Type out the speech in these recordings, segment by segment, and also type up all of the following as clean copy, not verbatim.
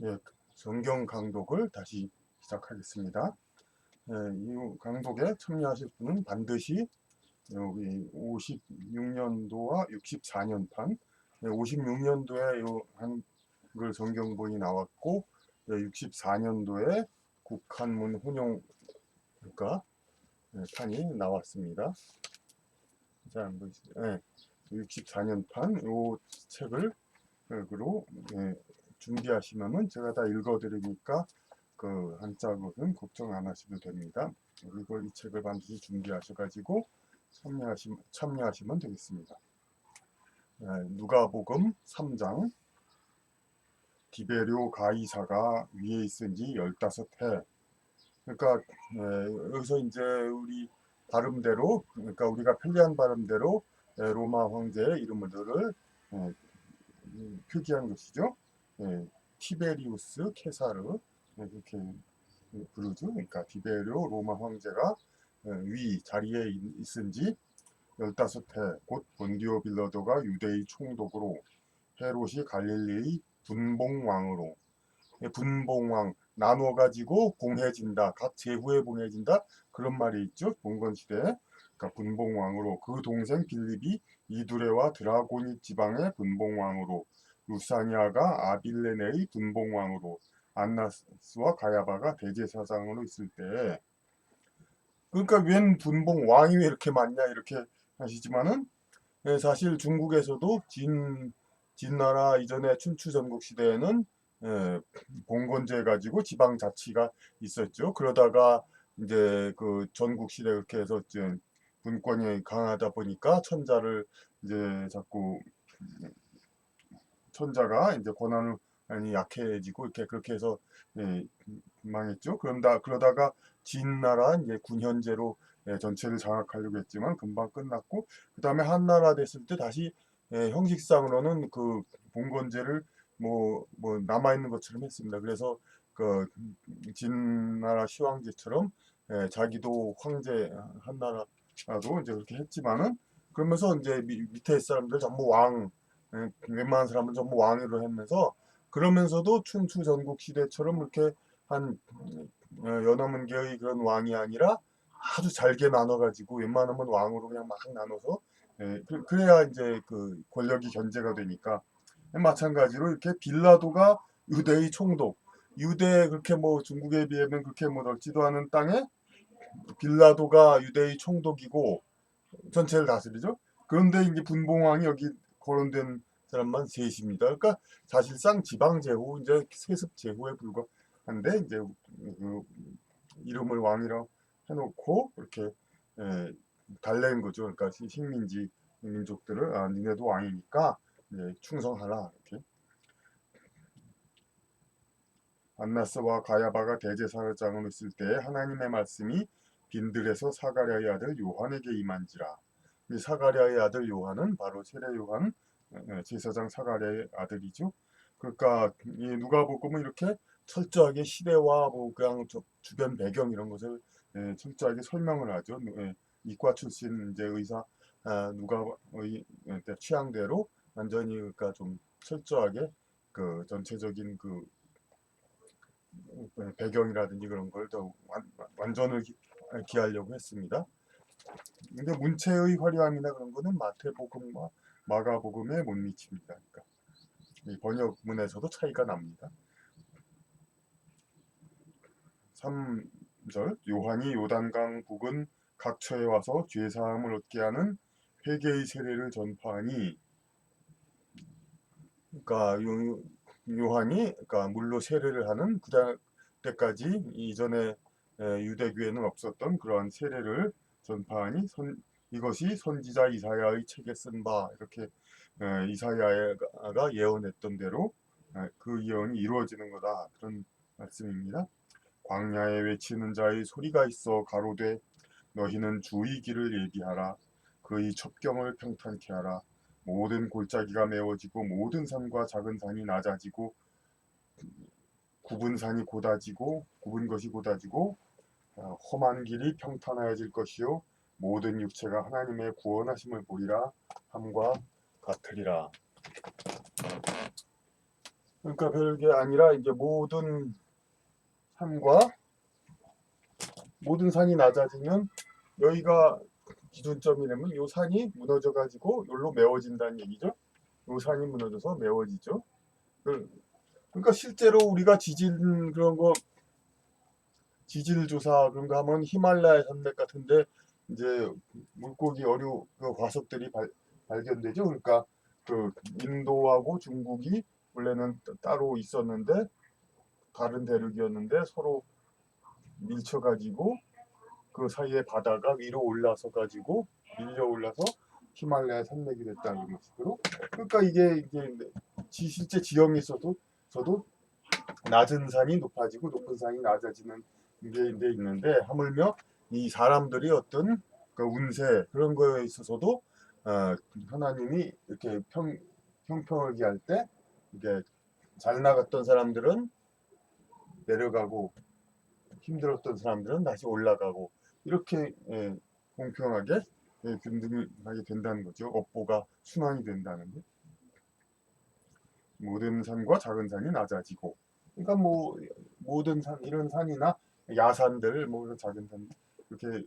예, 성경 강독을 다시 시작하겠습니다. 이 강독에 참여하실 분은 반드시 여기 56년도와 64년판, 56년도에 요 한글 성경본이 나왔고, 64년도에 국한문 혼용가 판이 나왔습니다. 자, 한번 64년판 요 책을 그로 준비하시면은 제가 다 읽어드리니까 그 한자로는 걱정 안 하셔도 됩니다. 그리고 이 책을 반드시 준비하셔가지고 참여하시면 되겠습니다. 누가복음 3장 디베료 가이사가 위에 있은지 15해. 그러니까 여기서 이제 우리 발음대로, 그러니까 우리가 편리한 발음대로 로마 황제의 이름들을 표기한 것이죠. 티베리우스 케사르 이렇게 부르죠. 그러니까 디베리오 로마 황제가 위 자리에 있은지 15해 곧 본디오 빌라도가 유대의 총독으로 헤롯이 갈릴리의 분봉왕으로 분봉왕 나누어 가지고 봉해진다. 각 제후에 봉해진다. 그런 말이 있죠. 봉건 시대에. 그러니까 분봉왕으로 그 동생 빌립이 이두레와 드라고니 지방의 분봉왕으로 루사니아가 아빌레네의 분봉왕으로 안나스와 가야바가 대제사장으로 있을 때 그러니까 웬 분봉 왕이 왜 이렇게 많냐 이렇게 하시지만은 사실 중국에서도 진나라 이전에 춘추 전국 시대에는 봉건제 가지고 지방 자치가 있었죠. 그러다가 이제 그 전국 시대 그렇게 해서 이제 분권이 강하다 보니까 천자를 이제 자꾸 천자가 이제 권한을 많이 약해지고 이렇게 그렇게 해서 예, 망했죠. 그러다가 진나라 이제 군현제로 전체를 장악하려고 했지만 금방 끝났고 그다음에 한나라 됐을 때 다시 형식상으로는 그 봉건제를 뭐 남아 있는 것처럼 했습니다. 그래서 그 진나라 시황제처럼 자기도 황제 한나라도 이제 그렇게 했지만은 그러면서 이제 밑에 사람들 전부 왕 웬만한 사람은 전부 왕위로 하면서 그러면서도 춘추 전국 시대처럼 이렇게 한 연합문계의 그런 왕이 아니라 아주 잘게 나눠가지고 웬만하면 왕으로 그냥 막 나눠서 그래야 이제 그 권력이 견제가 되니까 마찬가지로 이렇게 빌라도가 유대의 총독 유대 그렇게 뭐 중국에 비하면 그렇게 뭐 넓지도 않은 땅에 빌라도가 유대의 총독이고 전체를 다스리죠. 그런데 이제 분봉왕이 여기 거론된 사람만 셋입니다. 그러니까 사실상 지방 제후 이제 세습 제후에 불과한데 이제 그 이름을 왕이라고 해놓고 이렇게 달랜 거죠. 그러니까 식민지 민족들을 니네도 왕이니까 충성하라 이렇게. 안나스와 가야바가 대제사장으로 있을 때 하나님의 말씀이 빈들에서 사가랴의 아들 요한에게 임한지라. 이 사가랴의 아들 요한은 바로 세례 요한 제사장 사가랴의 아들이죠. 그러니까 이 누가복음은 이렇게 철저하게 시대와 뭐 그냥 주변 배경 이런 것을 철저하게 설명을 하죠. 이과 출신 이제 의사 누가의 취향대로 완전히 그러니까 좀 철저하게 그 전체적인 그 배경이라든지 그런 걸 더 완전을 기하려고 했습니다. 근데 문체의 화려함이나 그런 거는 마태복음과 마가복음에 못 미칩니다. 그러니까 이 번역문에서도 차이가 납니다. 3절 요한이 요단강 부근 각처에 와서 죄사함을 얻게 하는 회개의 세례를 전파하니 그러니까 요한이 그러니까 물로 세례를 하는 그때까지 이전에 유대교에는 없었던 그러한 세례를 전파하니 이것이 선지자 이사야의 책에 쓴 바 이렇게 이사야가 예언했던 대로 그 예언이 이루어지는 거다 그런 말씀입니다. 광야에 외치는 자의 소리가 있어 가로되 너희는 주의 길을 예비하라 그의 첩경을 평탄케 하라 모든 골짜기가 메워지고 모든 산과 작은 산이 낮아지고 굽은 산이 곧아지고 굽은 것이 곧아지고 험한 길이 평탄하여질 것이요 모든 육체가 하나님의 구원하심을 보리라 함과 같으리라. 그러니까 별게 아니라 이제 산과 모든 산이 낮아지면 여기가 기준점이라면 요 산이 무너져 가지고 여기로 메워진다는 얘기죠. 요 산이 무너져서 메워지죠. 그러니까 실제로 우리가 그런 거 지질 조사 그런 거 하면 히말라야 산맥 같은데 이제 물고기 어류 그 화석들이 발견되죠. 그러니까 그 인도하고 중국이 원래는 따로 있었는데 다른 대륙이었는데 서로 밀쳐가지고 그 사이에 바다가 위로 올라서 가지고 밀려 올라서 히말라야 산맥이 됐다는 식으로. 그러니까 이게 실제 지형이 있어도 저도 낮은 산이 높아지고 높은 산이 낮아지는 게 이제 있는데 하물며 이 사람들이 어떤 그 운세 그런 거에 있어서도 하나님이 이렇게 형평을 기할 때 이게 잘 나갔던 사람들은 내려가고 힘들었던 사람들은 다시 올라가고 이렇게 공평하게 균등하게 된다는 거죠. 업보가 순환이 된다는 거. 모든 산과 작은 산이 낮아지고 그러니까 뭐 모든 산 이런 산이나 야산들 뭐 이런 작은 산 이렇게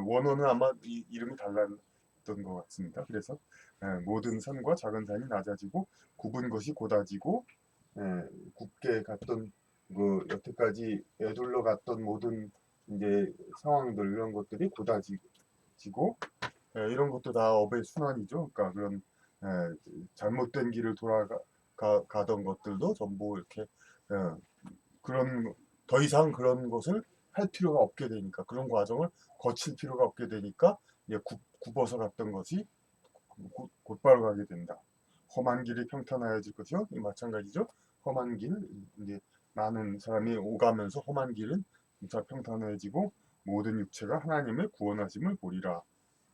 원어는 아마 이름이 달랐던 것 같습니다. 그래서 모든 산과 작은 산이 낮아지고 굽은 것이 곧아지고 굳게 갔던 그 여태까지 애둘러 갔던 모든 이제 상황들 이런 것들이 곧아지고 이런 것도 다 업의 순환이죠. 그러니까 그런 잘못된 길을 가던 것들도 전부 이렇게 그런 더 이상 그런 것을 할 필요가 없게 되니까 그런 과정을 거칠 필요가 없게 되니까 이제 굽어서 갔던 것이 곧바로 가게 된다. 험한 길이 평탄하여질 것이요. 마찬가지죠. 험한 길 이제 많은 사람이 오가면서 험한 길은 진짜 평탄해지고 모든 육체가 하나님의 구원하심을 보리라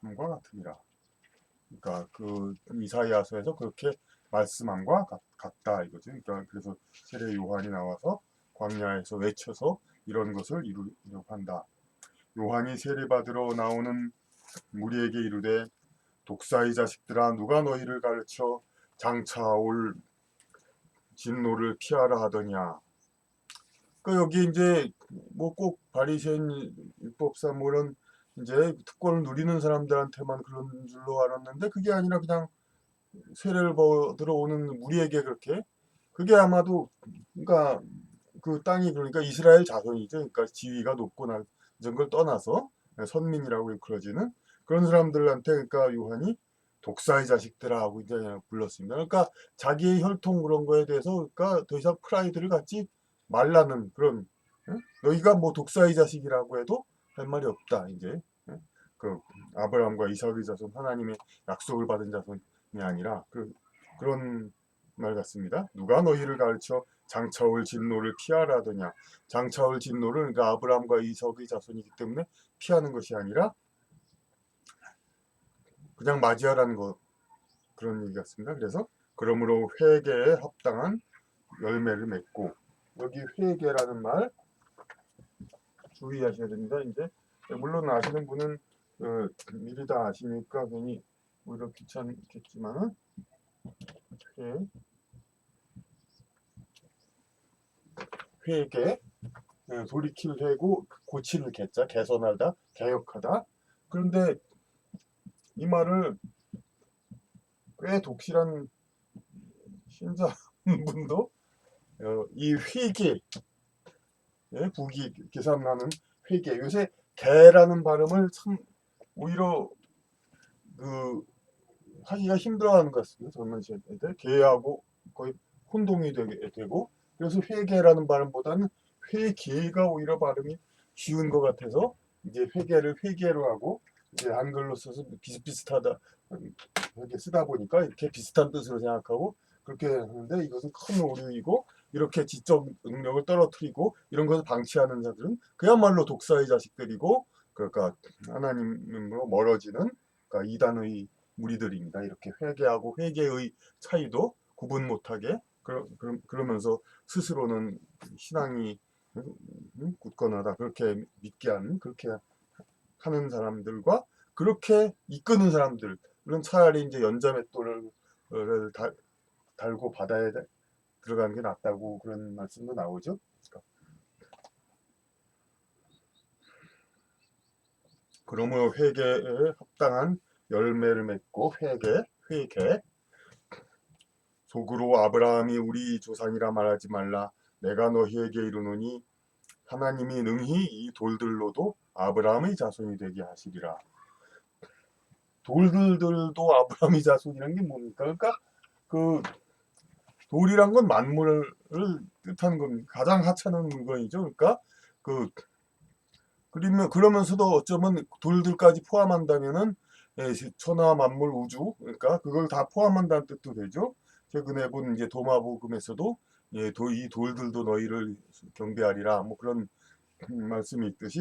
함과 같으니라. 그러니까 그 이사야서에서 그렇게 말씀함과 같다 이거죠. 그러니까 그래서 세례 요한이 나와서 광야에서 외쳐서 이런 것을 이루려고 한다. 요한이 세례받으러 나오는 무리에게 이르되 독사의 자식들아 누가 너희를 가르쳐 장차 올 진노를 피하라 하더냐. 그 여기 이제 뭐 꼭 바리새인 율법사 뭐 이런 이제 특권을 누리는 사람들한테만 그런 줄로 알았는데 그게 아니라 그냥 세례를 받으러 오는 무리에게 그렇게 그게 아마도 그러니까 그 땅이 그러니까 이스라엘 자손이죠. 그러니까 지위가 높고 낮은 걸 떠나서 선민이라고 일컬어지는 그런 사람들한테 그러니까 요한이 독사의 자식들아 하고 이제 불렀습니다. 그러니까 자기의 혈통 그런 거에 대해서 그러니까 더 이상 프라이드를 갖지 말라는 그런 너희가 뭐 독사의 자식이라고 해도 할 말이 없다 이제 그 아브라함과 이삭의 자손 하나님의 약속을 받은 자손이 아니라 그런 말 같습니다. 누가 너희를 가르쳐 장차올 진노를 피하라 하더냐. 장차올 진노를 그러니까 아브라함과 이삭의 자손이기 때문에 피하는 것이 아니라 그냥 맞이하라는 거 그런 얘기 같습니다. 그래서 그러므로 회개에 합당한 열매를 맺고 여기 회개라는 말 주의하셔야 됩니다. 이제 물론 아시는 분은 미리 다 아시니까 괜히 오히려 귀찮겠지만은 회개 돌이킬 회고 고치를 개자 개선하다 개혁하다. 그런데 이 말을 꽤 독실한 신자분도 이 회개 부기 계산하는 회개 요새 개라는 발음을 참 오히려 그 하기가 힘들어하는 것 같습니다. 젊은 세대들 개하고 거의 혼동이 되고 그래서 회개라는 발음보다는 회개가 오히려 발음이 쉬운 것 같아서 이제 회개를 회개로 하고 이제 한글로 써서 비슷비슷하다 이렇게 쓰다 보니까 이렇게 비슷한 뜻으로 생각하고 그렇게 하는데 이것은 큰 오류이고 이렇게 지적 능력을 떨어뜨리고 이런 것을 방치하는 자들은 그야말로 독사의 자식들이고 그러니까 하나님으로 멀어지는 그러니까 이단의 무리들입니다. 이렇게 회개하고 회개의 차이도 구분 못하게 그러면서 스스로는 신앙이 굳건하다 그렇게 믿게 하는 그렇게 하는 사람들과 그렇게 이끄는 사람들은 차라리 이제 연자맷돌을 달고 받아야 들어가는 게 낫다고 그런 말씀도 나오죠. 그러므로 회개에 합당한 열매를 맺고 회개 속으로 아브라함이 우리 조상이라 말하지 말라. 내가 너희에게 이르노니 하나님이 능히 이 돌들로도 아브라함의 자손이 되게 하시리라. 돌들도 아브라함의 자손이란 게 뭡니까? 그러니까 그 돌이란 건 만물을 뜻하는 겁니다. 가장 하찮은 물건이죠. 그러니까 그 그러면서도 어쩌면 돌들까지 포함한다면은 천하 만물 우주 그러니까 그걸 다 포함한다는 뜻도 되죠. 최근에 본 이제 도마복음에서도 이 돌들도 너희를 경배하리라 뭐 그런 말씀이 있듯이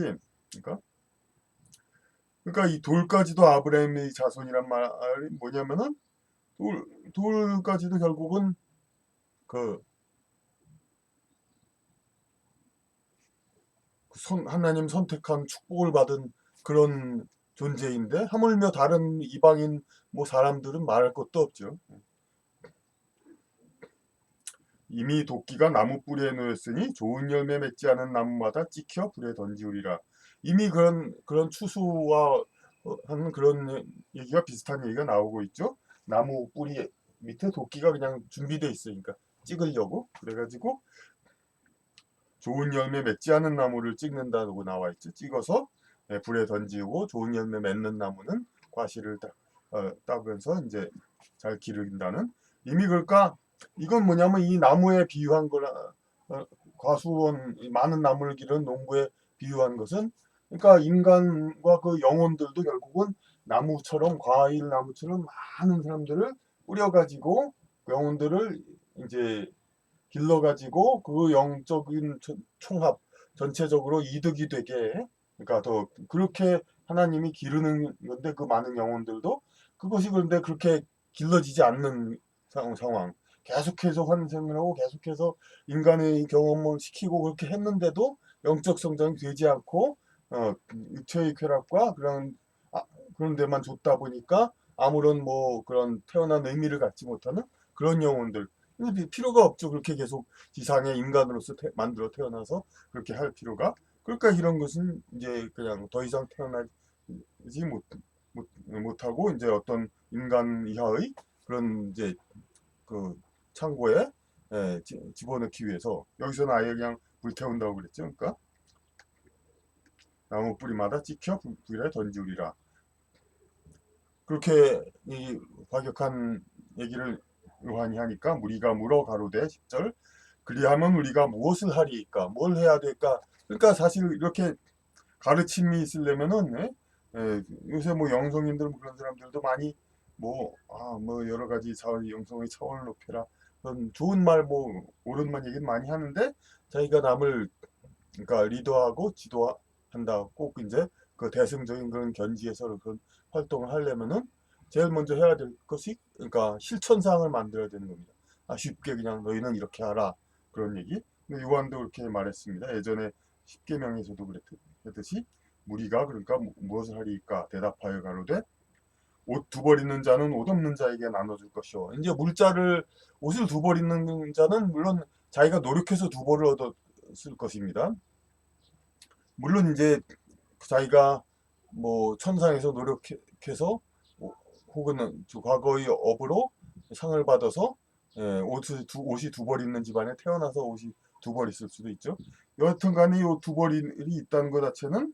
그러니까 이 돌까지도 아브라함의 자손이란 말이 뭐냐면은 돌까지도 결국은 그 하나님 선택한 축복을 받은 그런 존재인데 하물며 다른 이방인 뭐 사람들은 말할 것도 없죠. 이미 도끼가 나무 뿌리에 놓였으니 좋은 열매 맺지 않은 나무마다 찍혀 불에 던지우리라. 이미 그런 추수와 하는 그런 얘기가 비슷한 얘기가 나오고 있죠. 나무 뿌리 밑에 도끼가 그냥 준비돼 있으니까 찍으려고 그래가지고 좋은 열매 맺지 않은 나무를 찍는다고 나와 있죠. 찍어서 불에 던지고 좋은 열매 맺는 나무는 과실을 따면서 이제 잘 기른다는 이미 그러니까 이건 뭐냐면 이 나무에 비유한 거라 과수원 많은 나무를 기르는 농부에 비유한 것은 그러니까 인간과 그 영혼들도 결국은 나무처럼 과일 나무처럼 많은 사람들을 뿌려가지고 영혼들을 이제 길러가지고 그 영적인 총합 전체적으로 이득이 되게 그러니까 더 그렇게 하나님이 기르는 건데 그 많은 영혼들도 그것이 그런데 그렇게 길러지지 않는 상황 계속해서 환생을 하고 계속해서 인간의 경험을 시키고 그렇게 했는데도 영적 성장이 되지 않고 육체의 쾌락과 그런 데만 줬다 보니까 아무런 뭐 그런 태어난 의미를 갖지 못하는 그런 영혼들 필요가 없죠. 그렇게 계속 지상의 인간으로서 만들어 태어나서 그렇게 할 필요가. 그러니까 이런 것은 이제 그냥 더 이상 태어나지 못하고 이제 어떤 인간 이하의 그런 이제 그 창고에 집어넣기 위해서 여기서는 아예 그냥 불태운다고 그랬죠. 그러니까 나무 뿌리마다 찍혀 불에 던지우리라. 그렇게 이 과격한 얘기를 요한이 하니까 무리가 물어 가로되 10절 그리하면 우리가 무엇을 하리이까 뭘 해야 될까 그러니까 사실 이렇게 가르침이 있으려면은 요새 뭐 영성인들 뭐 그런 사람들도 많이 뭐 여러 가지 영성의 차원을 높여라 그런 좋은 말 뭐 옳은 말 얘기는 많이 하는데 자기가 남을 그러니까 리더하고 지도한다 꼭 이제 그 대승적인 그런 견지에서 그런 활동을 하려면은 제일 먼저 해야 될 것이 그러니까 실천상을 만들어야 되는 겁니다. 쉽게 그냥 너희는 이렇게 하라 그런 얘기. 근데 요한도 그렇게 말했습니다. 예전에 십계명에서도 그랬듯이 무리가 그러니까 무엇을 하리까 대답하여 가로되 옷 두 벌 있는 자는 옷 없는 자에게 나눠줄 것이요. 이제 옷을 두 벌 있는 자는 물론 자기가 노력해서 두 벌을 얻었을 것입니다. 물론 이제 자기가 뭐 천상에서 노력해서 혹은 과거의 업으로 상을 받아서 옷이 두 벌 있는 집안에 태어나서 옷이 두 벌 있을 수도 있죠. 여하튼간에 이 두 벌이 있다는 것 자체는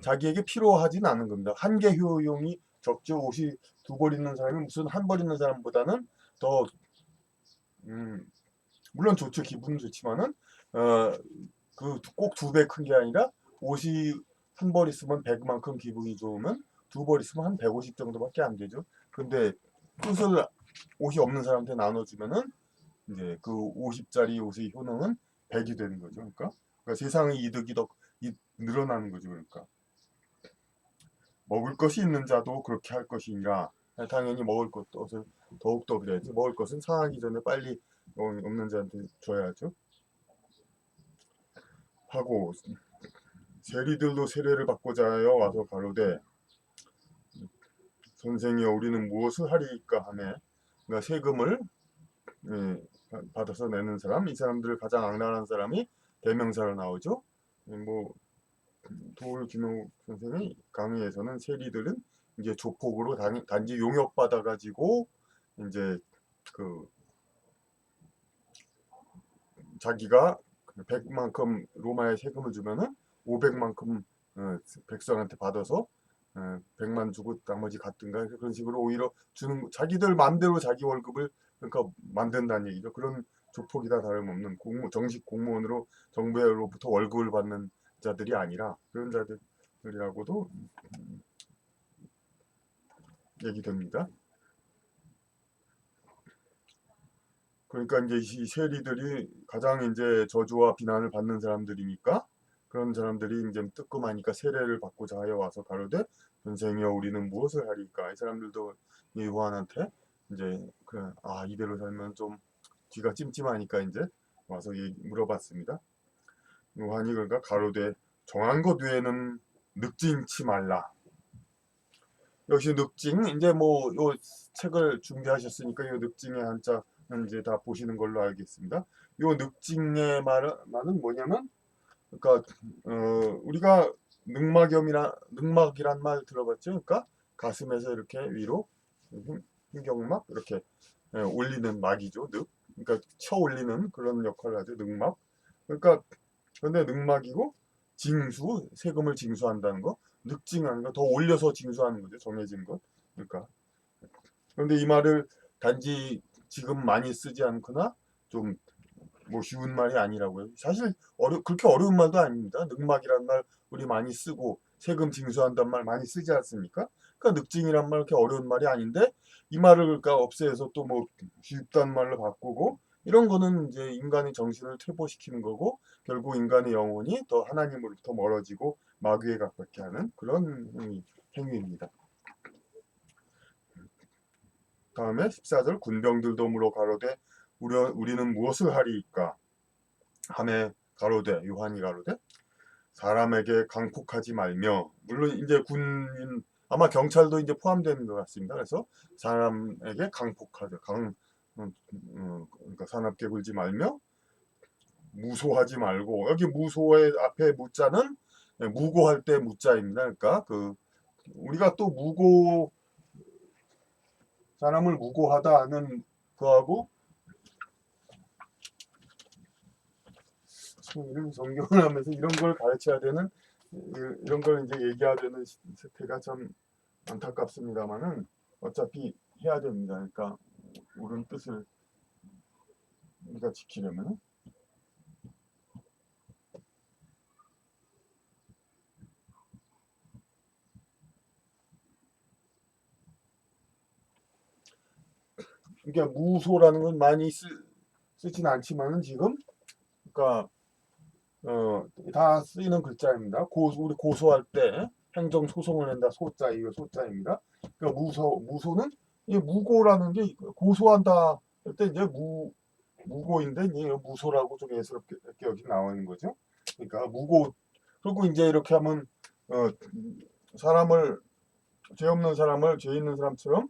자기에게 필요하진 않은 겁니다. 한계 효용이 적죠. 옷이 두 벌 있는 사람이 무슨 한 벌 있는 사람보다는 더 물론 좋죠. 기분은 좋지만은 그 꼭 두 배 큰 게 아니라 옷이 한 벌 있으면 100만큼 기분이 좋으면 두 벌 있으면 한 150 정도밖에 안 되죠. 근데 뜻을 옷이 없는 사람한테 나눠주면은 이제 그 50짜리 옷의 효능은 100이 되는 거죠. 그러니까 세상의 이득이 더 늘어나는 거죠. 그러니까 먹을 것이 있는 자도 그렇게 할 것이니라. 당연히 먹을 것도 더욱더 그래야지. 먹을 것은 상하기 전에 빨리 없는 자한테 줘야죠. 하고 세리들도 세례를 받고자 하여 와서 가로되 선생이여 우리는 무엇을 하리이까 하매 그러니까 세금을 받아서 내는 사람, 이 사람들을 가장 악랄한 사람이 대명사로 나오죠. 뭐 도울 김용욱 선생의 강의에서는 세리들은 이제 조폭으로 단지 용역받아 가지고 이제 그 자기가 100만큼 로마에 세금을 주면은 500만큼 백성한테 받아서 100만 주고 나머지 갔든가 그런 식으로 오히려 주는 자기들 마음대로 자기 월급을 그러니까 만든다는 얘기죠. 그런 조폭이다 다름없는 정식 공무원으로 정부로부터 월급을 받는 자들이 아니라 그런 자들이라고도 얘기됩니다. 그러니까 이제 이 세리들이 가장 이제 저주와 비난을 받는 사람들이니까 그런 사람들이 이제 뜨끔하니까 세례를 받고자 하여 와서 가로되 선생이여 우리는 무엇을 하리까. 이 사람들도 이 요한한테 이제 이대로 살면 좀 귀가 찜찜하니까 이제 와서 물어봤습니다. 요한이 그러니까 가로되 정한 것 외에는 늑징치 말라. 역시 늑징 이제 뭐 요 책을 준비하셨으니까 요 늑징의 한자는 이제 다 보시는 걸로 알겠습니다. 요 늑징의 말은 뭐냐면 그러니까 우리가 늑막이란 말 들어봤죠? 그러니까 가슴에서 이렇게 위로 흉경막 이렇게 올리는 막이죠. 그러니까 쳐 올리는 그런 역할을 하죠. 늑막. 그러니까 근데 늑막이고 징수 세금을 징수한다는 거 늑징하는 거 더 올려서 징수하는 거죠. 정해진 것. 그러니까 그런데 이 말을 단지 지금 많이 쓰지 않거나 좀 뭐 쉬운 말이 아니라고요. 사실 그렇게 어려운 말도 아닙니다. 늑막이란 말 우리 많이 쓰고 세금 징수한다는 말 많이 쓰지 않습니까? 그러니까 늑징이란 말 그렇게 어려운 말이 아닌데 이 말을 그러니까 없애서 또 뭐 쉽다는 말로 바꾸고 이런 거는 이제 인간의 정신을 퇴보시키는 거고 결국 인간의 영혼이 더 하나님으로부터 멀어지고 마귀에 가깝게 하는 그런 행위입니다. 다음에 14절 군병들도 물어 가로되 우리는 무엇을 하리이까 하매 가로되 요한이 가로되 사람에게 강폭하지 말며 물론 이제 군인 아마 경찰도 이제 포함되는 것 같습니다. 그래서 사람에게 강폭하자 그러니까 사납게 굴지 말며 무소하지 말고 여기 무소의 앞에 무자는 무고할 때 무자입니다. 그러니까 우리가 또 사람을 무고하다 하는 그하고 이런 존경을 하면서 이런 걸 가르쳐야 되는 이런 걸 이제 얘기해야 되는 세태가 참 안타깝습니다만은 어차피 해야 됩니다. 그러니까 옳은 뜻을 우리가 지키려면 이게 무소라는 건 많이 쓰진 않지만은 지금 그러니까 다 쓰이는 글자입니다. 우리 고소할 때 행정 소송을 낸다 소자 이거 소자입니다. 그러니까 무소는 이 무고라는 게 고소한다 할 때 이제 무고인데 이제 무소라고 좀 예스럽게 여기 나와 있는 거죠. 그러니까 무고 그리고 이제 이렇게 하면 사람을 죄 없는 사람을 죄 있는 사람처럼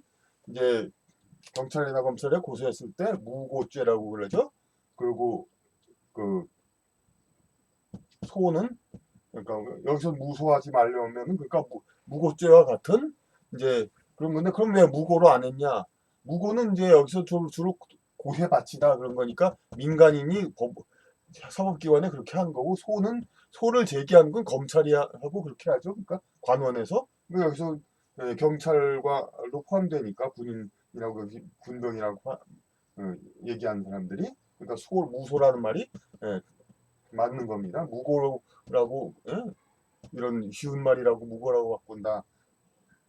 이제 경찰이나 검찰에 고소했을 때 무고죄라고 그러죠. 그리고 그 소는 그러니까 여기서 무소하지 말려면은 그러니까 무고죄와 같은 이제 그런 건데 그럼 왜 무고로 안 했냐? 무고는 이제 여기서 주로 고세 바치다 그런 거니까 민간인이 사법기관에 그렇게 하는 거고 소를 제기하는 건 검찰이 하고 그렇게 하죠. 그러니까 관원에서 그러니까 여기서 경찰과도 포함되니까 군인이라고 여기 군병이라고 얘기하는 사람들이 그러니까 무소라는 말이 맞는 겁니다. 무고라고 이런 쉬운 말이라고 무고라고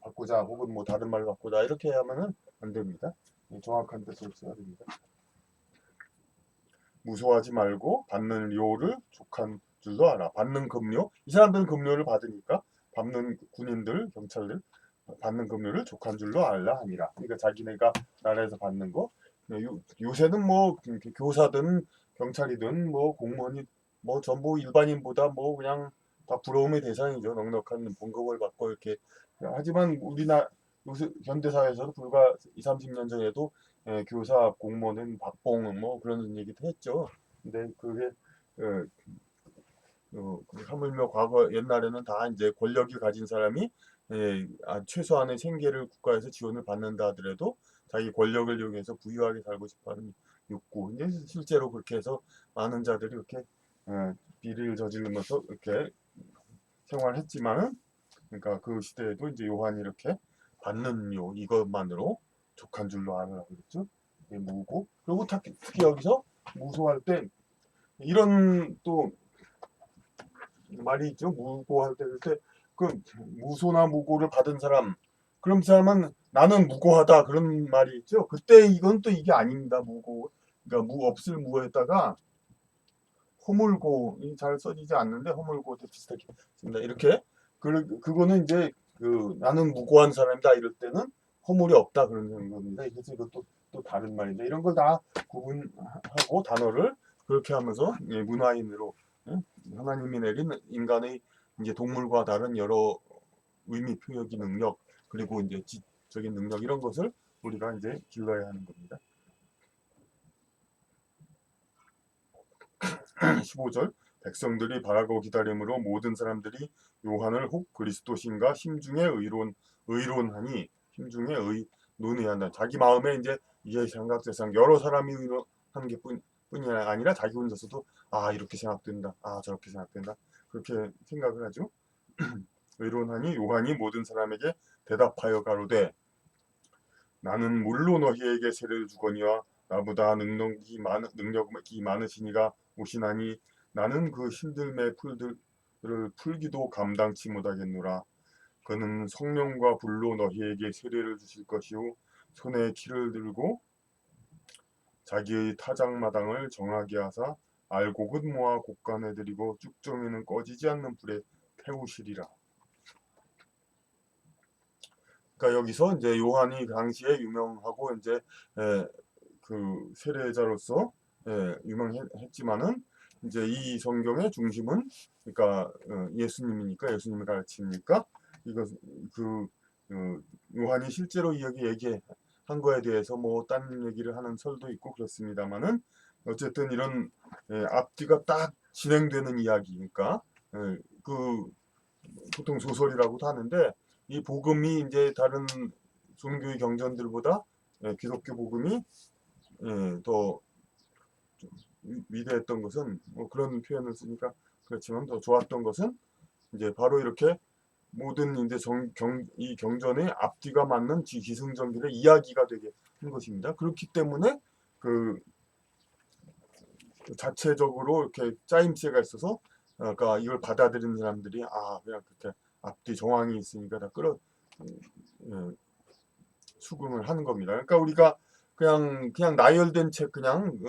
바꾸자 혹은 뭐 다른 말로 바꾸자 이렇게 하면은 안 됩니다. 정확한 뜻을 써야 됩니다. 무소하지 말고 받는 료를 족한 줄도 알아. 받는 급료 이 사람들은 급료를 받으니까 받는 군인들 경찰들 받는 급료를 족한 줄로 알라 하니라. 그러니까 자기네가 나라에서 받는 거 요새는 뭐 교사든 경찰이든 뭐 공무원이 뭐 전부 일반인보다 뭐 그냥 다 부러움의 대상이죠. 넉넉한 봉급을 받고 이렇게 하지만 우리나라 요새 현대사회에서도 불과 20, 30년 전에도 교사 공무원은 박봉 뭐 그런 얘기도 했죠. 근데 그게 어, 하물며 과거 옛날에는 다 이제 권력이 가진 사람이 최소한의 생계를 국가에서 지원을 받는다 하더라도 자기 권력을 이용해서 부유하게 살고 싶어하는 욕구. 이제 실제로 그렇게 해서 많은 자들이 이렇게 비리를 저지르면서 이렇게 생활했지만은, 그러니까 그 시대에도 이제 요한이 이렇게 받는 이것만으로 족한 줄로 알으라고 그랬죠. 무고. 그리고 특히 여기서 무소할 때 이런 또 말이 있죠. 무고할 때 그때 그 무소나 무고를 받은 사람, 그럼 사람은 나는 무고하다 그런 말이 있죠. 그때 이건 또 이게 아닙니다. 무고. 그러니까 없을 무에다가 허물고, 잘 써지지 않는데 허물고 비슷하게 씁니다. 이렇게 그거는 이제 나는 무고한 사람이다 이럴 때는 허물이 없다 그런 겁니다. 그래서 이것도 또 다른 말인데 이런 걸 다 구분하고 단어를 그렇게 하면서 문화인으로, 하나님이 내린 인간의 이제 동물과 다른 여러 의미 표현의 능력, 그리고 이제 지적인 능력, 이런 것을 우리가 이제 길러야 하는 겁니다. 15절 백성들이 바라고 기다림으로 모든 사람들이 요한을 혹 그리스도신가 심중에 의론하니, 심중에 논의한다. 자기 마음에 이제 이해 생각 세상 여러 사람이 의논하는 게 뿐이 아니라 자기 혼자서도 이렇게 생각된다, 저렇게 생각된다, 그렇게 생각을 하죠. 의론하니 요한이 모든 사람에게 대답하여 가로되 나는 물로 너희에게 세례를 주거니와 나보다 능력이 많으시니가 오시나니 나는 그 신들매 풀들을 풀기도 감당치 못하겠노라. 그는 성령과 불로 너희에게 세례를 주실 것이요 손에 키를 들고 자기의 타작마당을 정하게 하사 알곡은 모아 곡간에 들이고 쭉정이는 꺼지지 않는 불에 태우시리라. 그러니까 여기서 이제 요한이 당시에 유명하고 이제 그 세례자로서 유명했지만은 이제 이 성경의 중심은, 그러니까 예수님이니까, 예수님의 가르침이니까 이거 그 요한이 실제로 여기 얘기한 거에 대해서 뭐 딴 얘기를 하는 설도 있고 그렇습니다만은 어쨌든 이런 앞뒤가 딱 진행되는 이야기니까 그 보통 소설이라고도 하는데, 이 복음이 이제 다른 종교의 경전들보다 기독교 복음이 더 위대했던 것은, 뭐 그런 표현을 쓰니까 그렇지만 더 좋았던 것은 이제 바로 이렇게 모든 이제 이 경전의 앞뒤가 맞는 기승전결의 이야기가 되게 한 것입니다. 그렇기 때문에 그 자체적으로 이렇게 짜임새가 있어서, 그러니까 이걸 받아들이는 사람들이 그냥 그렇게 앞뒤 정황이 있으니까 다 예, 수긍을 하는 겁니다. 그러니까 우리가 그냥 나열된 책, 그냥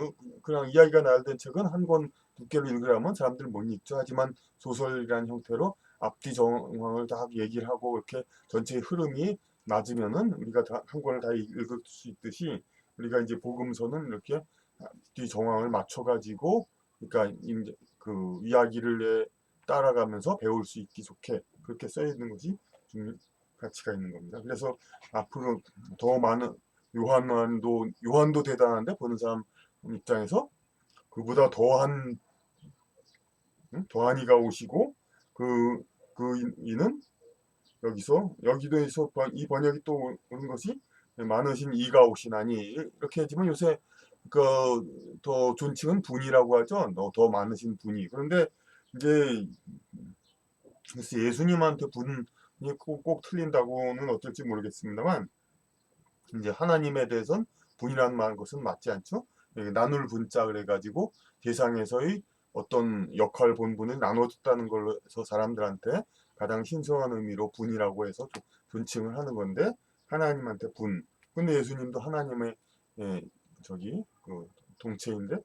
이야기가 나열된 책은 한 권 두께로 읽으려면 사람들 못 읽죠. 하지만 소설이라는 형태로 앞뒤 정황을 다 얘기를 하고 이렇게 전체의 흐름이 맞으면은 우리가 한 권을 다 읽을 수 있듯이, 우리가 이제 복음서는 이렇게 앞뒤 정황을 맞춰가지고, 그러니까 이제 그 이야기를 따라가면서 배울 수 있기 좋게 그렇게 써 있는 것이 가치가 있는 겁니다. 그래서 앞으로 더 많은 요한도 대단한데, 보는 사람 입장에서 그보다 더한 이가 오시고, 그 이는 여기도에서 이 번역이 또 오는 것이 많으신 이가 오시나니, 이렇게 하지만 요새 더 존칭은 분이라고 하죠. 더 많으신 분이. 그런데 이제 글쎄 예수님한테 분이 꼭 틀린다고는 어떨지 모르겠습니다만, 이제 하나님에 대해서는 분이라는 것은 맞지 않죠. 나눌 분자 그래가지고 세상에서의 어떤 역할 본분을 나눠줬다는 걸로서 사람들한테 가장 신성한 의미로 분이라고 해서 존칭을 하는 건데, 하나님한테 분. 근데 예수님도 하나님의 동체인데,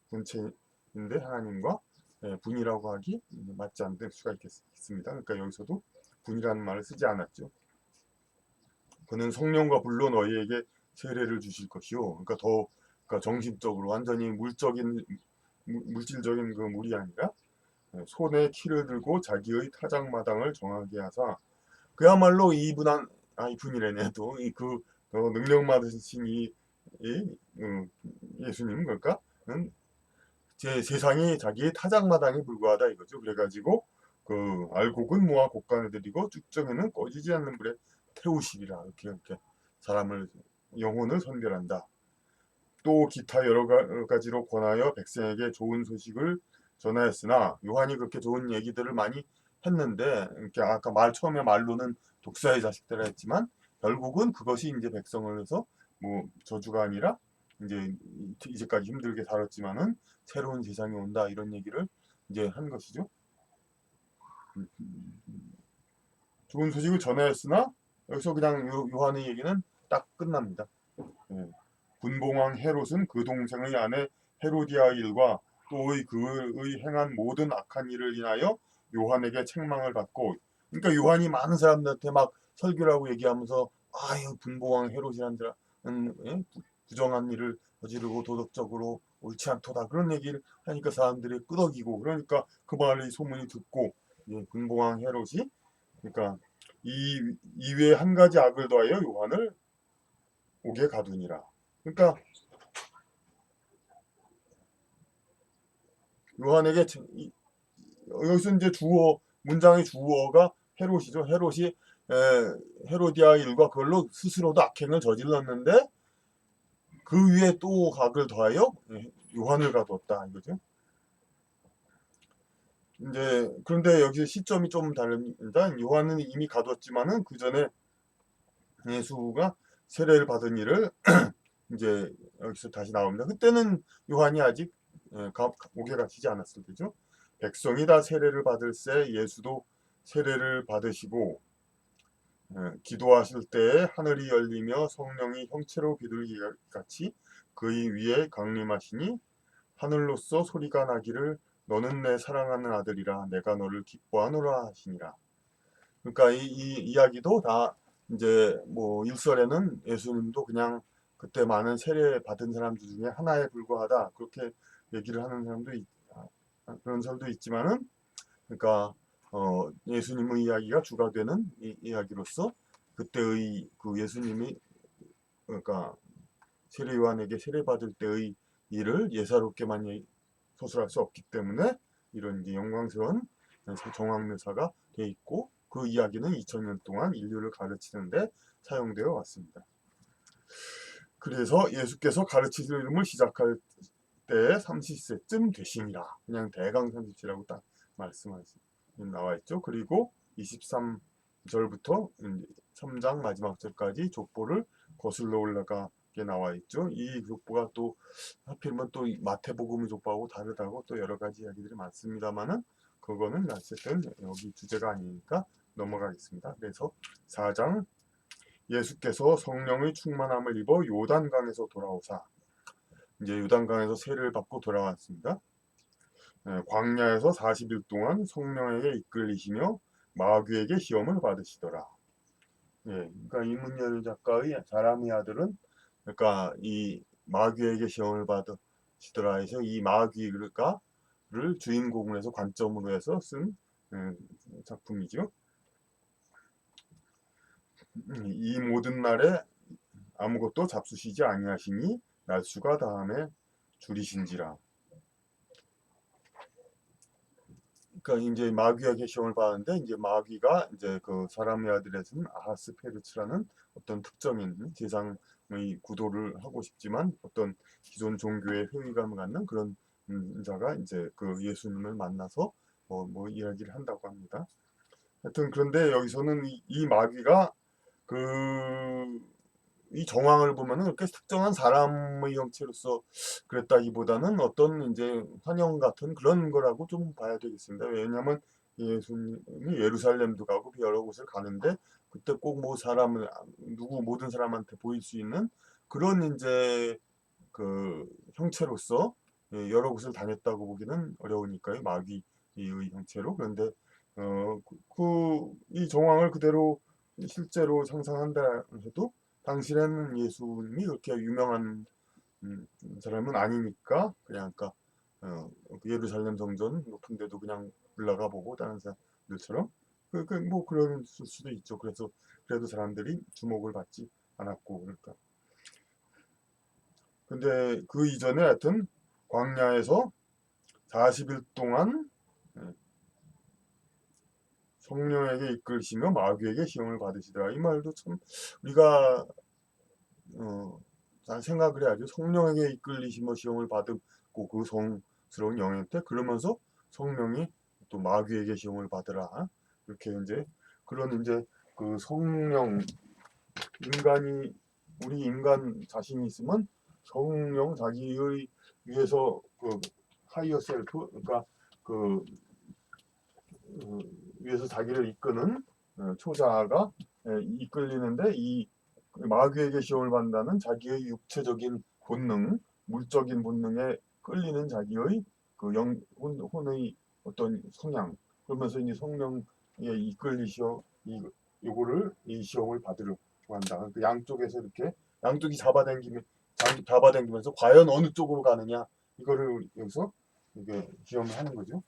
분체인데 하나님과 분이라고 하기 맞지 않을 수가 있겠습니다. 그러니까 여기서도 분이라는 말을 쓰지 않았죠. 그는 성령과 불로 너희에게 세례를 주실 것이요. 그러니까 정신적으로 완전히 물질적인 그 물이 아니라 손에 키를 들고 자기의 타작마당을 정하게 하사, 그야말로 이분이래네. 또 더 능력 많으신 이 예수님 그러니까 제 세상이 자기의 타작마당에 불과하다 이거죠. 그래가지고 그 알곡은 모아 곡간에 들이고 쭉정이는 꺼지지 않는 불에 태우시리라 이렇게 사람을 영혼을 선별한다. 또 기타 여러 가지로 권하여 백성에게 좋은 소식을 전하였으나 요한이 그렇게 좋은 얘기들을 많이 했는데 이렇게 아까 처음에 말로는 독사의 자식들이라 했지만 결국은 그것이 이제 백성을 해서 뭐 저주가 아니라 이제까지 힘들게 살았지만은 새로운 세상이 온다 이런 얘기를 이제 한 것이죠. 좋은 소식을 전하였으나 여기서 그냥 요한의 얘기는 딱 끝납니다. 예. 분봉왕 헤롯은 그 동생의 아내 헤로디아 일과 또 그의 행한 모든 악한 일을 인하여 요한에게 책망을 받고 그러니까 요한이 많은 사람들한테 막 설교를 하고 얘기하면서 아유 분봉왕 헤롯이란 자는 부정한 일을 저지르고 도덕적으로 옳지 않도다 그런 얘기를 하니까 사람들이 끄덕이고 그러니까 그 말을 소문이 듣고 분봉왕 헤롯이 그러니까 이 이외에 한 가지 악을 더하여 요한을 옥에 가두니라. 그러니까 요한에게 여기서 이제 주어 문장의 주어가 헤롯이죠. 헤로디아 일과 그걸로 스스로도 악행을 저질렀는데 그 위에 또 악을 더하여 요한을 가두었다 이거죠. 이제 그런데 여기 시점이 좀 다릅니다. 요한은 이미 가두었지만은 그 전에 예수가 세례를 받은 일을 이제 여기서 다시 나옵니다. 그때는 요한이 아직 옥에 갇히지 않았을 때죠. 백성이 다 세례를 받을새 예수도 세례를 받으시고 기도하실 때에 하늘이 열리며 성령이 형체로 비둘기같이 그의 위에 강림하시니 하늘로서 소리가 나기를 너는 내 사랑하는 아들이라 내가 너를 기뻐하노라 하시니라. 그러니까 이 이야기도 다 이제 뭐 일설에는 예수님도 그냥 그때 많은 세례 받은 사람들 중에 하나에 불과하다 그렇게 얘기를 하는 사람도 그런 설도 있지만은 그러니까 예수님의 이야기가 주가 되는 이야기로서 그때의 그 예수님이 그러니까 세례 요한에게 세례 받을 때의 일을 예사롭게만 서술할 수 없기 때문에 이런 이제 영광스러운 정황묘사가 돼 있고 그 이야기는 2000년 동안 인류를 가르치는데 사용되어 왔습니다. 그래서 예수께서 가르치심을 시작할 때 30세쯤 되시니라. 그냥 대강 30세라고 딱 나와 있죠. 그리고 23절부터 3장 마지막 절까지 족보를 거슬러 올라가게 나와 있죠. 이 족보가 또 하필이면 또 마태복음의 족보하고 다르다고 또 여러 가지 이야기들이 많습니다만은 그거는 어쨌든 여기 주제가 아니니까 넘어가겠습니다. 그래서 4장 예수께서 성령의 충만함을 입어 요단강에서 돌아오사 이제 요단강에서 세례를 받고 돌아왔습니다. 광야에서 40일 동안 성령에게 이끌리시며 마귀에게 시험을 받으시더라. 그러니까 이문열 작가의 사람의 아들은 그러니까 이 마귀에게 시험을 받으시더라 해서 이 마귀를 주인공으로 해서 관점으로 해서 쓴 작품이죠. 이 모든 날에 아무것도 잡수시지 아니하시니 날수가 다음에 줄이신지라. 그러니까 이제 마귀에게 시험을 받았는데 이제 마귀가 이제 그 사람의 아들에서는 아하스페르츠라는 어떤 특정인 세상의 구도를 하고 싶지만 어떤 기존 종교의 회의감을 갖는 그런 자가 이제 그 예수님을 만나서 뭐 이야기를 한다고 합니다. 하여튼 그런데 여기서는 이 마귀가 이 정황을 보면은 그렇게 특정한 사람의 형체로서 그랬다기보다는 어떤 이제 환영 같은 그런 거라고 좀 봐야 되겠습니다. 왜냐하면 예수님이 예루살렘도 가고 여러 곳을 가는데 그때 꼭 뭐 사람을 모든 사람한테 보일 수 있는 그런 이제 그 형체로서 여러 곳을 다녔다고 보기는 어려우니까요. 마귀의 형체로. 그런데 이 정황을 그대로 실제로 상상한다 해도 당시에는 예수님이 그렇게 유명한 사람은 아니니까 그냥 아까 예루살렘 성전 높은 데도 그냥 올라가 보고 다른 사람들처럼 뭐 그럴 수도 있죠. 그래서 그래도 사람들이 주목을 받지 않았고. 그러니까 근데 그 이전에 하여튼 광야에서 40일 동안 성령에게 이끌시며 마귀에게 시험을 받으시더라. 이 말도 참 우리가 잘 생각을 해야죠. 성령에게 이끌리시며 시험을 받고 그 성스러운 영역 때 그러면서 성령이 또 마귀에게 시험을 받으라. 이렇게 이제 그런 이제 그 성령 인간이 우리 인간 자신이 있으면 성령 자기의 위해서 그 하이어 셀프 그러니까 그 위해서 자기를 이끄는 초자가 이끌리는데 이 마귀에게 시험을 받는다는 자기의 육체적인 본능, 물적인 본능에 끌리는 자기의 그 혼의 어떤 성향 그러면서 이제 성령에 이끌리셔 요거를 이 시험을 받으려고 한다. 그 양쪽에서 이렇게 양쪽이 잡아당기면서 과연 어느 쪽으로 가느냐 이거를 여기서 이게 시험을 하는 거죠.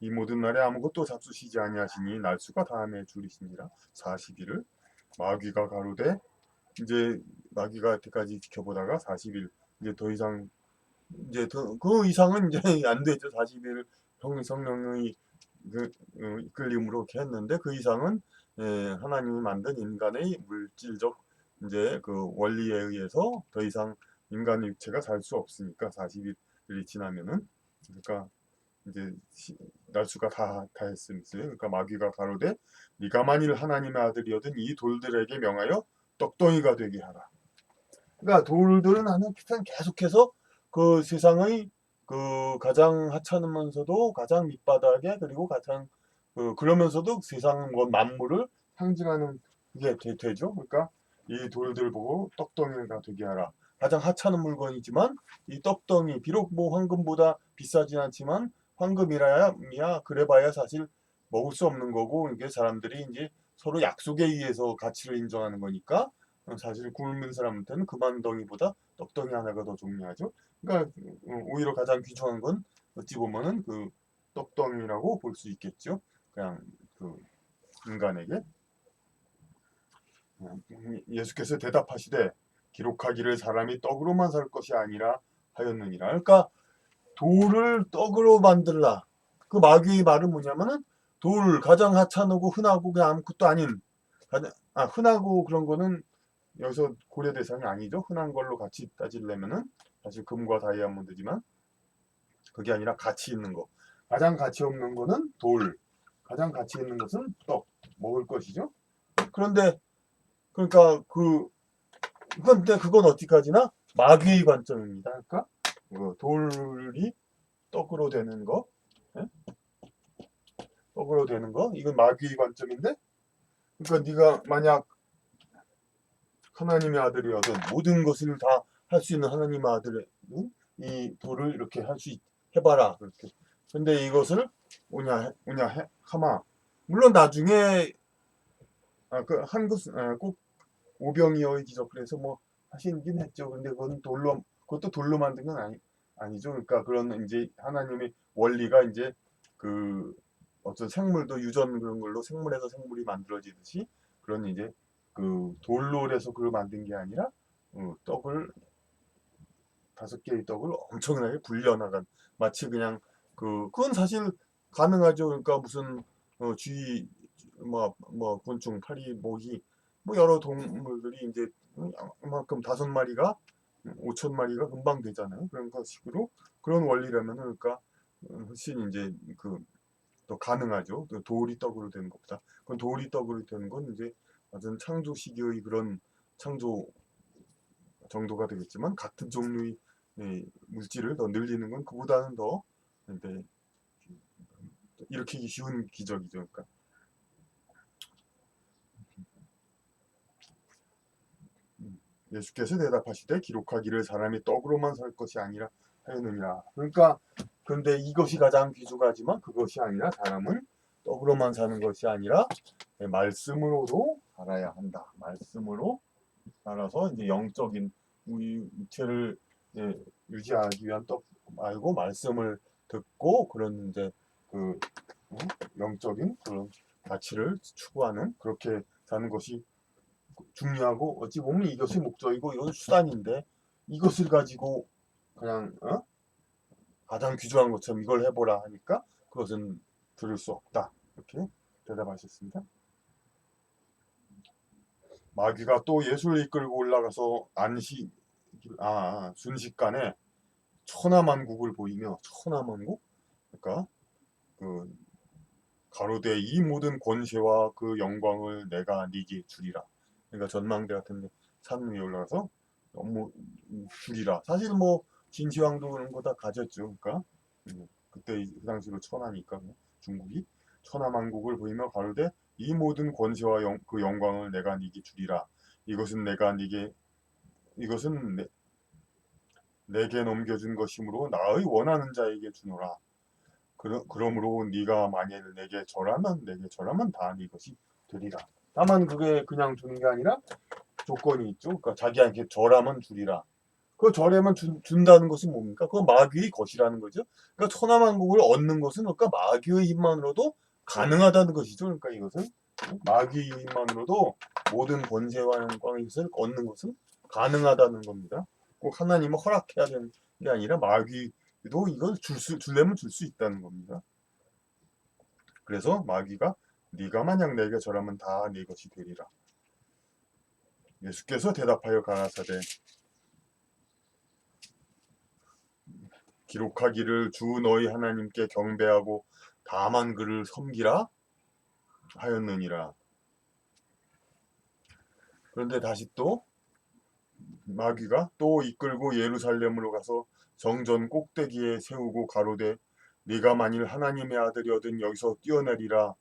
이 모든 날에 아무것도 잡수시지 아니하시니 날수가 다음에 줄이시니라. 40일을 마귀가 가로되 이제 마귀가 여태까지 지켜보다가 40일 이제 더 이상 이제 그 이상은 이제 안 되죠. 40일 성령의 이끌림으로 이렇게 했는데 그 이상은 하나님이 만든 인간의 물질적 이제 그 원리에 의해서 더 이상 인간의 육체가 살 수 없으니까 40일이 지나면은 그러니까 이제 날수가 다 했으니 그러니까 마귀가 가로되 네가 만일 하나님의 아들이거든 이 돌들에게 명하여 떡덩이가 되게 하라. 그러니까 돌들은 하는 계속해서 그 세상의 그 가장 하찮으면서도 가장 밑바닥에 그리고 가장 그러면서도 세상 만물을 상징하는 게 되죠. 그러니까 이 돌들 보고 떡덩이가 되게 하라. 가장 하찮은 물건이지만 이 떡덩이 비록 뭐 황금보다 비싸진 않지만 황금이라야 그래봐야 사실 먹을 수 없는 거고 이게 사람들이 이제 서로 약속에 의해서 가치를 인정하는 거니까 사실 굶은 사람한테는 금한덩이보다 떡덩이 하나가 더 중요하죠. 그러니까 오히려 가장 귀중한 건 어찌 보면은 그 떡덩이라고 볼 수 있겠죠. 그냥 그 인간에게 예수께서 대답하시되 기록하기를 사람이 떡으로만 살 것이 아니라 하였느니라. 그러니까 돌을 떡으로 만들라. 그 마귀의 말은 뭐냐면은 돌 가장 하찮고 흔하고 그냥 아무것도 아닌 흔하고 그런 거는 여기서 고려 대상이 아니죠. 흔한 걸로 같이 따지려면은 사실 금과 다이아몬드지만 그게 아니라 가치 있는 거. 가장 가치 없는 거는 돌. 가장 가치 있는 것은 떡. 먹을 것이죠. 그런데 그러니까 근데 그건 어디까지나 마귀의 관점입니다. 그러니까 돌이 떡으로 되는 거, 예? 떡으로 되는 거, 이건 마귀의 관점인데, 그러니까 네가 만약 하나님의 아들이어든 모든 것을 다 할 수 있는 하나님의 아들은 이 돌을 이렇게 해봐라 그렇게. 근데 이것을 오냐 하마. 물론 나중에 그 한국 꼭 오병이어의 기적 그래서 뭐 하시긴 했죠. 근데 그것도 돌로 만든 건 아니죠. 그러니까 그런 이제 하나님의 원리가 이제 그 어떤 생물도 유전 그런 걸로 생물에서 생물이 만들어지듯이 그런 이제 그 돌로 해서 그걸 만든 게 아니라 떡을 5개의 떡을 엄청나게 굴려나간 마치 그냥 그건 사실 가능하죠. 그러니까 무슨 쥐 뭐 곤충, 파리, 모기 뭐 여러 동물들이 이제 이만큼 5마리가 5천 마리가 금방 되잖아요. 그런 식으로 그런 원리라면 그러니까 훨씬 이제 더 가능하죠. 돌이 떡으로 되는 것보다. 그건 돌이 떡으로 되는 건 이제 완전 창조 시기의 그런 창조 정도가 되겠지만 같은 종류의 물질을 더 늘리는 건 그보다는 더 네, 일으키기 쉬운 기적이죠. 그러니까 예수께서 대답하시되 기록하기를 사람이 떡으로만 살 것이 아니라 하였느니라. 그러니까 그런데 이것이 가장 귀중하지만 그것이 아니라 사람은 떡으로만 사는 것이 아니라 말씀으로도 살아야 한다. 말씀으로 살아서 이제 영적인 우리 육체를 유지하기 위한 떡 말고 말씀을 듣고 그런 이제 그 영적인 그런 가치를 추구하는 그렇게 사는 것이 중요하고 어찌 보면 이것이 목적이고 이건 수단인데 이것을 가지고 그냥 가장 귀중한 것처럼 이걸 해보라 하니까 그것은 들을 수 없다. 이렇게 대답하셨습니다. 마귀가 또 예수를 이끌고 올라가서 순식간에 천하만국을 보이며 천하만국? 그러니까 그 가로되 이 모든 권세와 그 영광을 내가 네게 주리라. 그러니까 전망대 같은 산 위에 올라가서 너무 주리라. 사실 뭐 진시황도 그런 거 다 가졌죠. 그러니까 그때 그 당시로 천하니까 중국이 천하만국을 보이며 가로되 이 모든 권세와 그 영광을 내가 네게 주리라. 이것은 내게 넘겨준 것이므로 나의 원하는 자에게 주노라. 그러므로 네가 만일 내게 절하면 다 네 것이 되리라. 다만 그게 그냥 주는 게 아니라 조건이 있죠. 그러니까 자기한테 절하면 주리라. 그 절하면 준다는 것은 뭡니까? 그건 마귀의 것이라는 거죠. 그러니까 천하만국을 얻는 것은 그러니까 마귀의 힘만으로도 가능하다는 것이죠. 그러니까 이것은 마귀의 힘만으로도 모든 권세와 영광의 것을 얻는 것은 가능하다는 겁니다. 꼭 하나님은 허락해야 되는 게 아니라 마귀도 이걸 줄려면 줄 수 있다는 겁니다. 그래서 마귀가 네가 만약 내게 절하면 다 네 것이 되리라. 예수께서 대답하여 가라사대 기록하기를 주 너희 하나님께 경배하고 다만 그를 섬기라 하였느니라. 그런데 다시 또 마귀가 또 이끌고 예루살렘으로 가서 정전 꼭대기에 세우고 가로되 네가 만일 하나님의 아들이거든 여기서 뛰어내리라.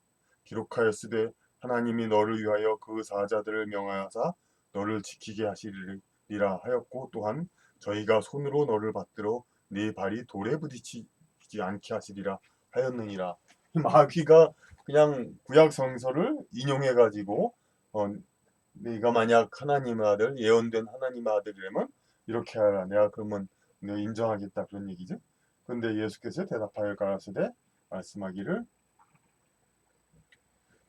기록하였으되 하나님이 너를 위하여 그 사자들을 명하사 너를 지키게 하시리라 하였고 또한 저희가 손으로 너를 받들어 네 발이 돌에 부딪히지 않게 하시리라 하였느니라. 마귀가 그냥 구약 성서를 인용해 가지고 네가 만약 하나님의 아들, 예언된 하나님의 아들이라면 이렇게 하라. 내가 그러면 내가 인정하겠다 그런 얘기죠. 그런데 예수께서 대답하여 가라사대 말씀하기를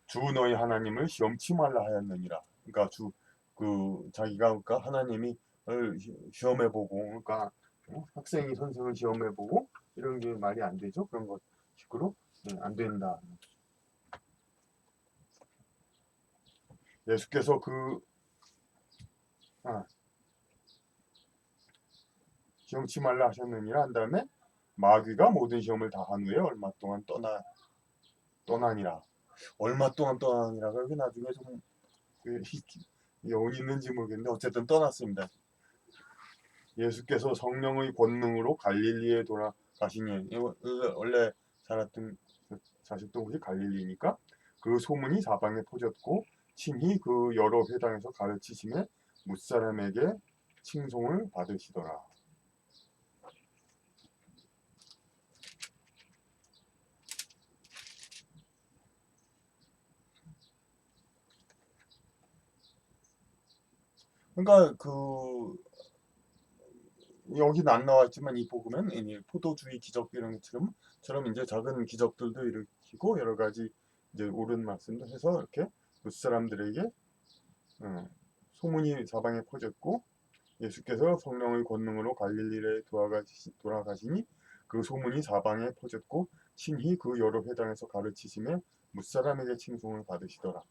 주 너희 하나님을 시험치 말라 하였느니라. 그러니까 자기가 그러니까 하나님이 시험해 보고 그러니까 학생이 선생을 시험해 보고 이런 게 말이 안 되죠. 그런 것 식으로 안 된다. 예수께서 시험치 말라 하셨느니라 한 다음에 마귀가 모든 시험을 다 한 후에 얼마 동안 떠나니라. 얼마 동안 떠나니라가 여기 나중에 좀 여기 있는지 모르겠는데 어쨌든 떠났습니다. 예수께서 성령의 권능으로 갈릴리에 돌아가시니 원래 사셨던 곳이 갈릴리니까 그 소문이 사방에 퍼졌고 친히 그 여러 회당에서 가르치심에 무사람에게 칭송을 받으시더라. 그러니까 여기는 안 나왔지만 이 복음은 포도주의 기적 이런 것처럼 이제 작은 기적들도 일으키고 여러 가지 이제 옳은 말씀도 해서 이렇게 그 사람들에게 소문이 사방에 퍼졌고 예수께서 성령의 권능으로 갈릴리에 돌아가시니 그 소문이 사방에 퍼졌고 친히 그 여러 회당에서 가르치심에 무사람에게 칭송을 받으시더라.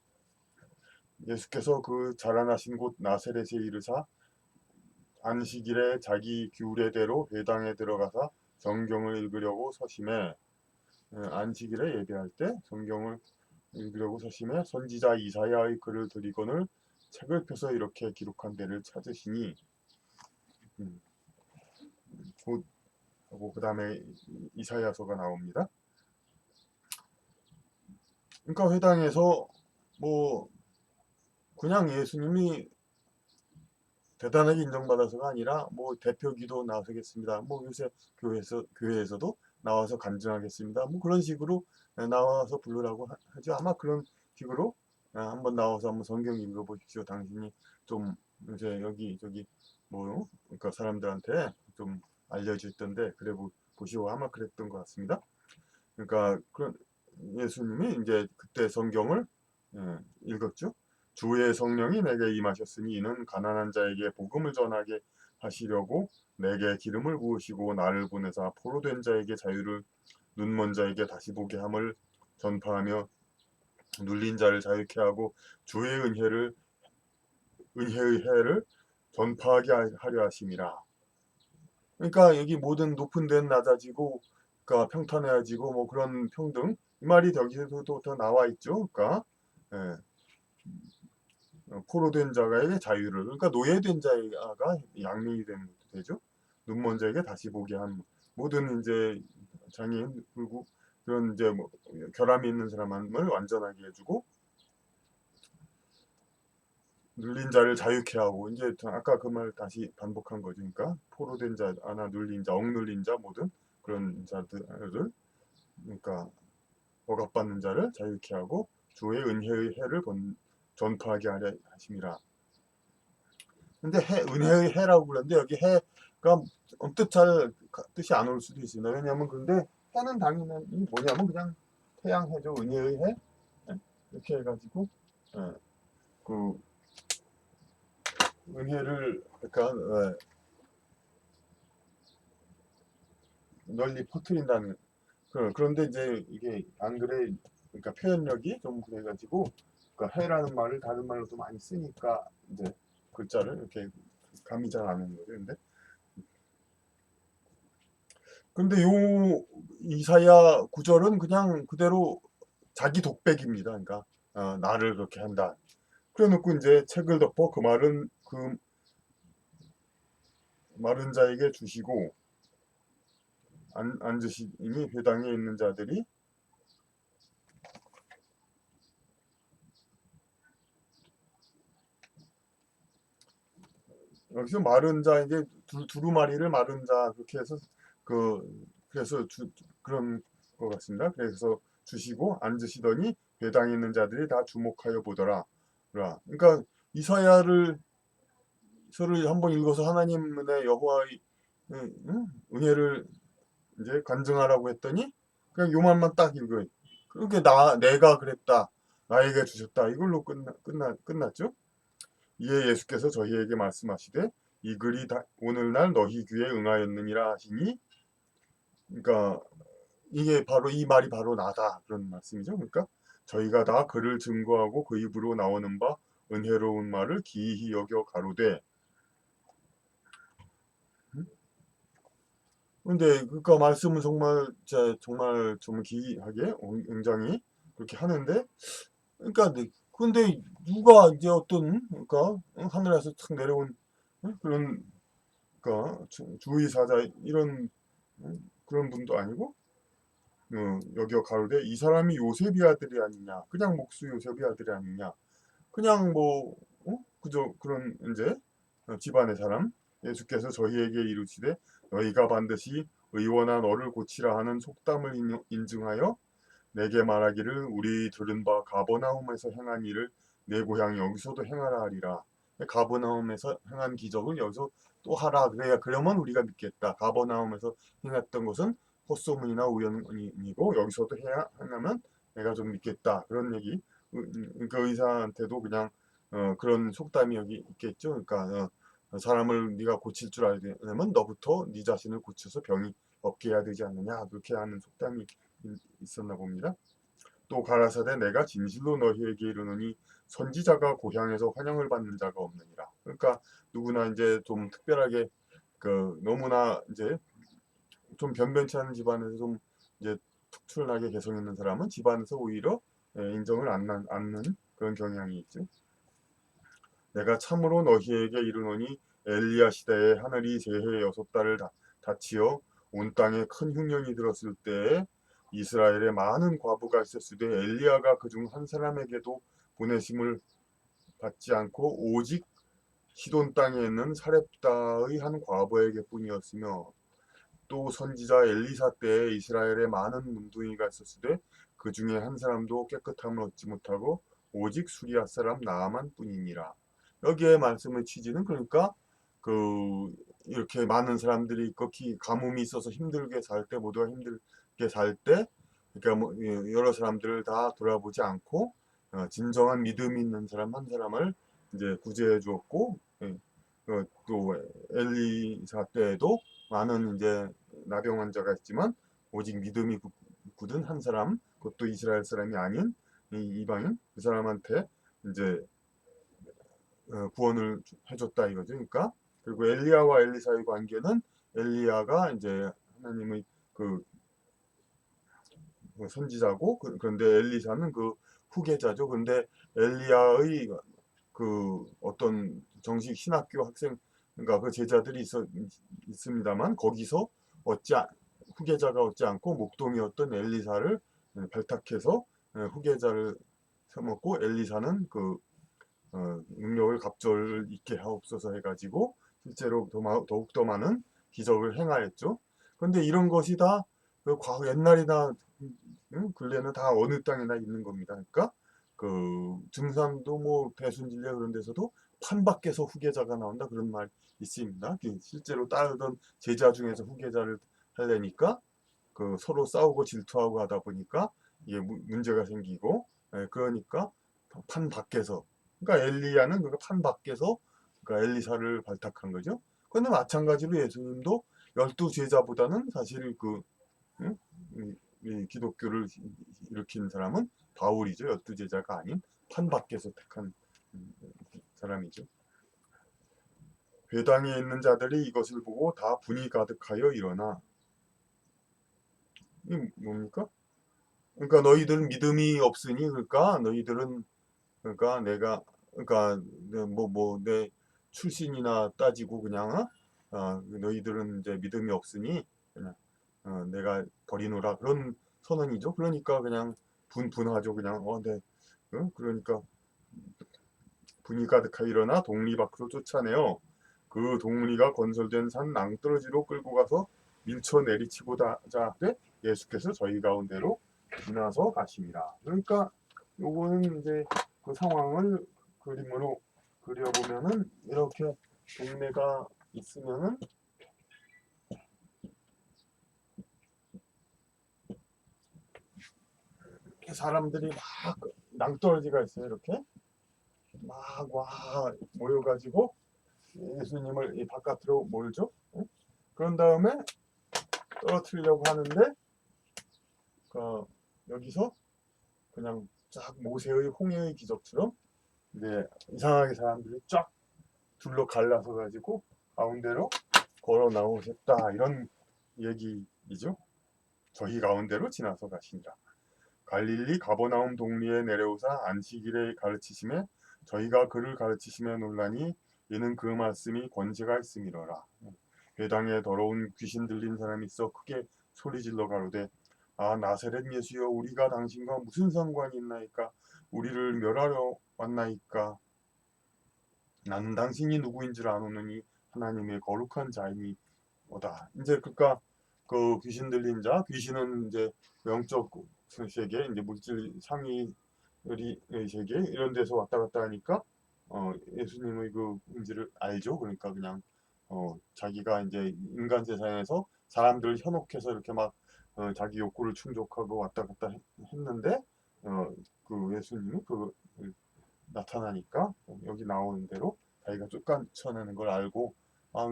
예수께서 그 자라나신 곳 나세렛에 이르사 안식일에 자기 규례대로 회당에 들어가서 성경을 읽으려고 서심해 안식일에 예배할 때 성경을 읽으려고 서심해 선지자 이사야의 글을 들이거늘 책을 펴서 이렇게 기록한 데를 찾으시니 곧 하고 그 다음에 이사야서가 나옵니다. 그러니까 회당에서 뭐 그냥 예수님이 대단하게 인정받아서가 아니라 뭐 대표 기도 나서겠습니다. 뭐 요새 교회에서도 나와서 간증하겠습니다. 뭐 그런 식으로 나와서 부르라고 하죠. 아마 그런 식으로 한번 나와서 한번 성경 읽어보십시오. 당신이 좀 요새 여기 저기 뭐 그러니까 사람들한테 좀 알려질 텐데 그래 보시오 아마 그랬던 것 같습니다. 그러니까 그런 예수님이 이제 그때 성경을 읽었죠. 주의 성령이 내게 임하셨으니 이는 가난한 자에게 복음을 전하게 하시려고 내게 기름을 부으시고 나를 보내사 포로된 자에게 자유를 눈먼 자에게 다시 보게 함을 전파하며 눌린 자를 자유케 하고 주의 은혜의 해를 전파하게 하려 하심이라. 그러니까 여기 모든 높은 데는 낮아지고, 그러니까 평탄해지고 뭐 그런 평등 이 말이 여기서도 더 나와 있죠. 그러니까 예, 포로된 자가에게 자유를, 그러니까 노예된 자가 양면이 되는 것도 되죠. 눈먼 자에게 다시 보게 한 모든 이제 장애인 불구 그런 이제 뭐 결함이 있는 사람을 완전하게 해주고 눌린 자를 자유케 하고, 이제 아까 그 말 다시 반복한 거죠. 그러니까 포로된 자, 아나 눌린 자, 억눌린 자 모든 그런 자들을, 그러니까 억압받는 자를 자유케 하고 주의 은혜의 해를 전파하게 하려 하심이라. 근데 은혜의 해라고 그러는데 여기 해가 언뜻 잘 뜻이 안 올 수도 있습니다. 왜냐하면 근데 해는 당연히 뭐냐면 그냥 태양 해죠. 은혜의 해 이렇게 해가지고 그 은혜를 약간 널리 퍼뜨린다는. 그런데 이제 이게 안 그래, 그러니까 표현력이 좀 그래가지고 그러니까 해라는 말을 다른 말로 도 많이 쓰니까 이제 글자를 이렇게 감이 잘 안 오는 거죠. 근데 요 이사야 구절은 그냥 그대로 자기 독백입니다. 그러니까 나를 그렇게 한다. 그래놓고 이제 책을 덮어 그 말은 그 마른 자에게 주시고 앉으시니 회당에 있는 자들이, 여기서 마른 자에게 두루마리를 마른 자 그렇게 해서 그래서 그런 것 같습니다. 그래서 주시고 앉으시더니 회당에 있는 자들이 다 주목하여 보더라. 그러니까 이사야를 서를 한번 읽어서 하나님의 여호와의 은혜를 이제 간증하라고 했더니 그냥 요 말만 딱 읽어요. 그렇게 내가 그랬다. 나에게 주셨다. 이걸로 끝났죠. 이에 예수께서 저희에게 말씀하시되 이 글이 오늘날 너희 귀에 응하였느니라 하시니, 그러니까 이게 바로 이 말이 바로 나다 그런 말씀이죠. 그러니까 저희가 다 그를 증거하고 그 입으로 나오는 바 은혜로운 말을 기이히 여겨 가로되. 근데 그러니까 말씀은 정말 좀 기이하게 굉장히 그렇게 하는데, 그러니까 근데 누가 이제 어떤, 그러니까 하늘에서 탁 내려온 그런, 그러니까 주의사자 이런 그런 분도 아니고 여기가 가로되 이 사람이 요셉이 아들이 아니냐, 그냥 목수 요셉이 아들이 아니냐, 그냥 뭐 그저 그런 이제 집안의 사람. 예수께서 저희에게 이르시되 너희가 반드시 의원아 너를 고치라 하는 속담을 인증하여 내게 말하기를 우리 들은 바 가버나움에서 행한 일을 내 고향 여기서도 행하라 하리라. 가버나움에서 행한 기적을 여기서 또 하라. 그러면 우리가 믿겠다. 가버나움에서 행했던 것은 헛소문이나 우연이고 여기서도 행하면 내가 좀 믿겠다. 그런 얘기. 그 의사한테도 그냥 그런 속담이 여기 있겠죠. 그러니까 사람을 네가 고칠 줄 알려면 너부터 네 자신을 고쳐서 병이 없게 해야 되지 않느냐. 그렇게 하는 속담이 있었나 봅니다. 또 가라사대 내가 진실로 너희에게 이르노니 선지자가 고향에서 환영을 받는 자가 없느니라. 그러니까 누구나 이제 좀 특별하게 너무나 이제 좀 변변치 않은 집안에서 좀 이제 특출나게 개성 있는 사람은 집안에서 오히려 인정을 않는 그런 경향이 있죠. 내가 참으로 너희에게 이르노니 엘리야 시대에 하늘이 재해 6달을 닫히어 온 땅에 큰 흉년이 들었을 때에 이스라엘에 많은 과부가 있었으되 엘리야가 그중 한 사람에게도 보내심을 받지 않고 오직 시돈 땅에 있는 사렙다의 한 과부에게 뿐이었으며, 또 선지자 엘리사 때에 이스라엘에 많은 문둥이가 있었으되 그 중에 한 사람도 깨끗함을 얻지 못하고 오직 수리아 사람 나아만 뿐이니라. 여기에 말씀의 취지는 그러니까 이렇게 많은 사람들이 가뭄이 있어서 힘들게 살 때, 모두가 힘들게 살 때 그러니까 뭐 여러 사람들을 다 돌아보지 않고 진정한 믿음 있는 사람 한 사람을 이제 구제해 주었고, 예. 또 엘리사 때에도 많은 이제 나병 환자가 있지만 오직 믿음이 굳은 한 사람, 그것도 이스라엘 사람이 아닌 이방인 그 사람한테 이제 구원을 해줬다 이거죠. 그러니까 그리고 엘리야와 엘리사의 관계는 엘리야가 이제 하나님의 그 선지자고 그런데 엘리사는 그 후계자죠. 그런데 엘리야의 그 어떤 정식 신학교 학생 그러니까 그 제자들이 있습니다만 거기서 얻지 후계자가 얻지 않고 목동이었던 엘리사를 발탁해서 후계자를 삼았고 엘리사는 그 능력을 갑절 있게 하옵소서 해가지고 실제로 더욱더 많은 기적을 행하였죠. 그런데 이런 것이 다 그 옛날이나 근래는 다 어느 땅에나 있는 겁니다. 그러니까 그 증산도 뭐 배순진례 그런 데서도 판 밖에서 후계자가 나온다 그런 말 있습니다. 실제로 따르던 제자 중에서 후계자를 하려니까 그 서로 싸우고 질투하고 하다 보니까 이게 문제가 생기고 그러니까 판 밖에서 그러니까 엘리야는 그 판 밖에서 그러니까 엘리사를 발탁한 거죠. 그런데 마찬가지로 예수님도 12제자보다는 사실 그 응? 이 기독교를 일으킨 사람은 바울이죠. 12제자가 아닌 판 밖에서 택한 사람이죠. 회당에 있는 자들이 이것을 보고 다 분이 가득하여 일어나. 이 뭡니까? 그러니까 너희들은 믿음이 없으니 그러니까 너희들은 그러니까 내가 그러니까 내 출신이나 따지고 그냥 너희들은 이제 믿음이 없으니 그냥 내가 버리노라 그런 선언이죠. 그러니까 그냥 분하죠. 그냥 네. 그러니까 분이 가득하여 일어나 동리 밖으로 쫓아내어 그 동리가 건설된 산 낭떠러지로 끌고 가서 밀쳐 내리치고자 하되 예수께서 저희 가운데로 지나서 가심이라. 그러니까 요거는 이제 그 상황을 그림으로 그려보면은 이렇게 동네가 있으면은 이렇게 사람들이 막 낭떠러지가 있어요. 이렇게 막 와 모여가지고 예수님을 이 바깥으로 몰죠. 그런 다음에 떨어뜨리려고 하는데 여기서 그냥 쫙 모세의 홍해의 기적처럼 이제 이상하게 사람들이 쫙 둘러 갈라서 가지고 가운데로 걸어 나오셨다 이런 얘기이죠. 저희 가운데로 지나서 가시니라. 갈릴리 가버나움 동리에 내려오사 안식일에 가르치심에 저희가 그를 가르치심에 놀라니 이는 그 말씀이 권세가 있음이로라. 회당에 더러운 귀신 들린 사람이 있어 크게 소리질러 가로되 나사렛 예수여 우리가 당신과 무슨 상관이 있나이까 우리를 멸하러 왔나이까 나는 당신이 누구인 줄 아노니 하나님의 거룩한 자이니오다. 이제 그러니까 그 귀신 들린 자 귀신은 이제 영적 세계 이제 물질 상위 세계 이런 데서 왔다 갔다 하니까 예수님의 그 뭔지를 알죠. 그러니까 그냥 자기가 이제 인간 세상에서 사람들을 현혹해서 이렇게 막 자기 욕구를 충족하고 왔다 갔다 했는데 그 예수님이 그 나타나니까 여기 나오는 대로 자기가 쫓아내는 걸 알고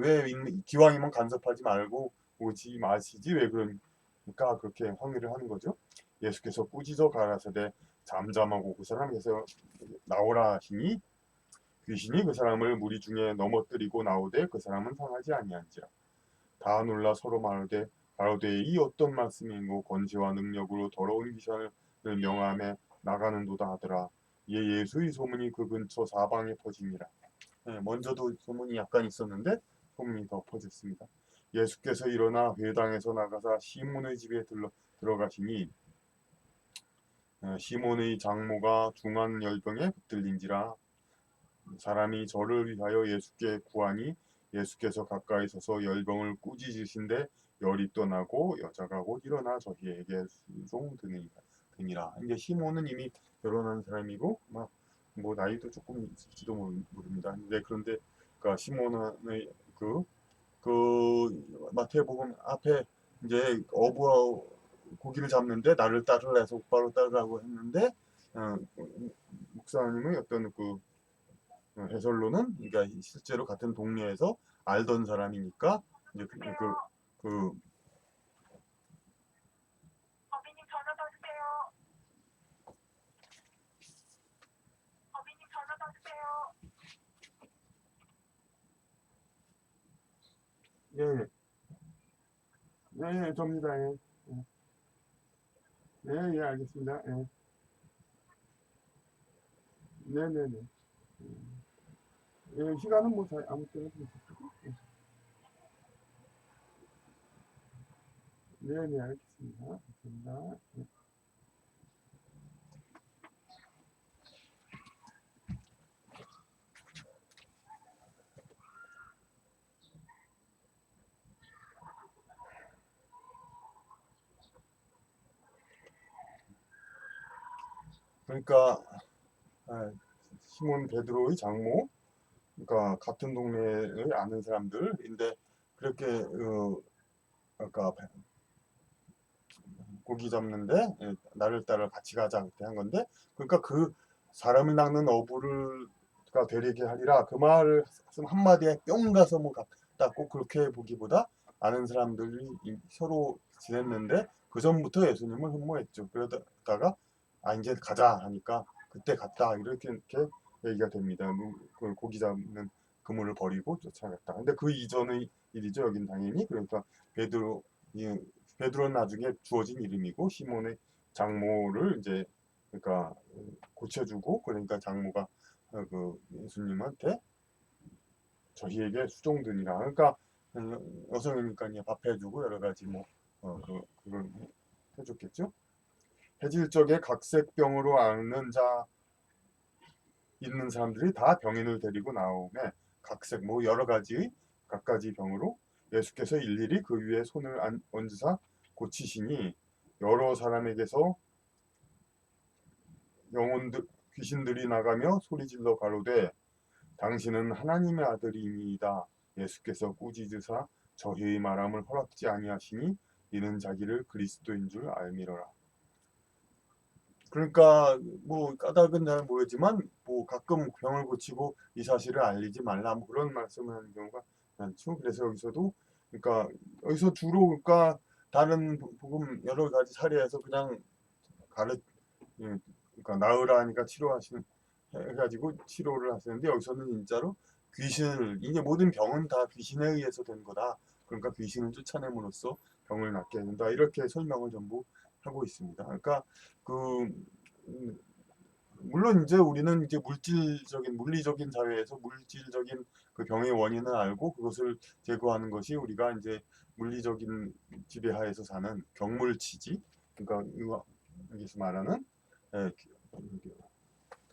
왜 기왕이면 간섭하지 말고 오지 마시지 왜 그러니까 그렇게 항의를 하는 거죠. 예수께서 꾸짖어 가라사대 잠잠하고 그 사람에서 나오라 하시니 귀신이 그 사람을 무리 중에 넘어뜨리고 나오되 그 사람은 상하지 아니한지라. 다 놀라 서로 가로되 이 어떤 말씀이고 권세와 능력으로 더러운 귀신을 명함에 나가는도다 하더라. 이에 예수의 소문이 그 근처 사방에 퍼지니라. 먼저도 소문이 약간 있었는데 소문이 더 퍼졌습니다. 예수께서 일어나 회당에서 나가사 시몬의 집에 들어가시니 시몬의 장모가 중한 열병에 붙들린지라. 사람이 저를 위하여 예수께 구하니 예수께서 가까이 서서 열병을 꾸짖으신데 열이 떠나고 여자가 곧 일어나 저희에게 순종되니라. 이제 시몬은 이미 결혼한 사람이고 막 뭐 나이도 조금 있을지도 모릅니다. 그런데 그러니까 시몬의 그 마태복음 앞에 이제 어부와 고기를 잡는데 나를 따르라 해서 오빠로 따르라고 했는데 어, 목사님의 어떤 그 해설로는 그러니까 실제로 같은 동네에서 알던 사람이니까 이제 그 법인님 전화 받으세요. 법인님 전화 받으세요. 예, 예, 예, 접니다. 예, 예, 예, 예, 알겠습니다. 예, 네, 네, 네. 예, 시간은 뭐 아무 때나 되시고. 네, 네, 알겠습니다. 감사합니다. 예. 그러니까 시몬 베드로의 장모, 그러니까 같은 동네의 아는 사람들인데 그렇게 아까 고기 잡는데 나를 따라 같이 가자 그렇게 한 건데 그러니까 그 사람을 낚는 어부가 되리게 하리라 그 말을 한마디에 뿅 가서 뭐 갖다 꼭 그렇게 보기보다 아는 사람들이 서로 지냈는데 그 전부터 예수님을 흠모했죠. 그러다가 아 이제 가자 하니까 그때 갔다 이렇게 얘기가 됩니다. 그 고기 잡는 그물을 버리고 쫓아갔다. 근데 그 이전의 일이죠. 여긴 당연히 그러니까 베드로 베드로는 나중에 주어진 이름이고 시몬의 장모를 이제 그러니까 고쳐주고 그러니까 장모가 그 예수님한테 저희에게 수종드니라 그러니까 여성이니까 밥 해주고 여러 가지 뭐 그걸 해줬겠죠. 해질적에 각색병으로 앓는 자 있는 사람들이 다 병인을 데리고 나오매 각색 뭐 여러 가지 각가지 병으로 예수께서 일일이 그 위에 손을 얹으사 고치시니 여러 사람에게서 영혼들 귀신들이 나가며 소리질러 가로되 당신은 하나님의 아들이니이다. 예수께서 꾸짖으사 저희의 말함을 허락지 아니하시니 이는 자기를 그리스도인 줄 알미러라. 그러니까 뭐 까닭은 잘 모르지만 뭐 가끔 병을 고치고 이 사실을 알리지 말라 뭐 그런 말씀을 하는 경우가 많죠. 그래서 여기서도 그러니까 여기서 주로 그러니까 다른 복음 여러 가지 사례에서 그냥 가르 그러니까 나으라 하니까 치료하시는 해가지고 치료를 하시는데 여기서는 진짜로 귀신을 이게 모든 병은 다 귀신에 의해서 된 거다. 그러니까 귀신을 쫓아냄으로써 병을 낫게 된다. 이렇게 설명을 전부 하고 있습니다. 그러니까 그 물론 이제 우리는 이제 물질적인 물리적인 사회에서 물질적인 그 병의 원인을 알고 그것을 제거하는 것이 우리가 이제 물리적인 지배하에서 사는 경물치지 그러니까 여기서 말하는 예,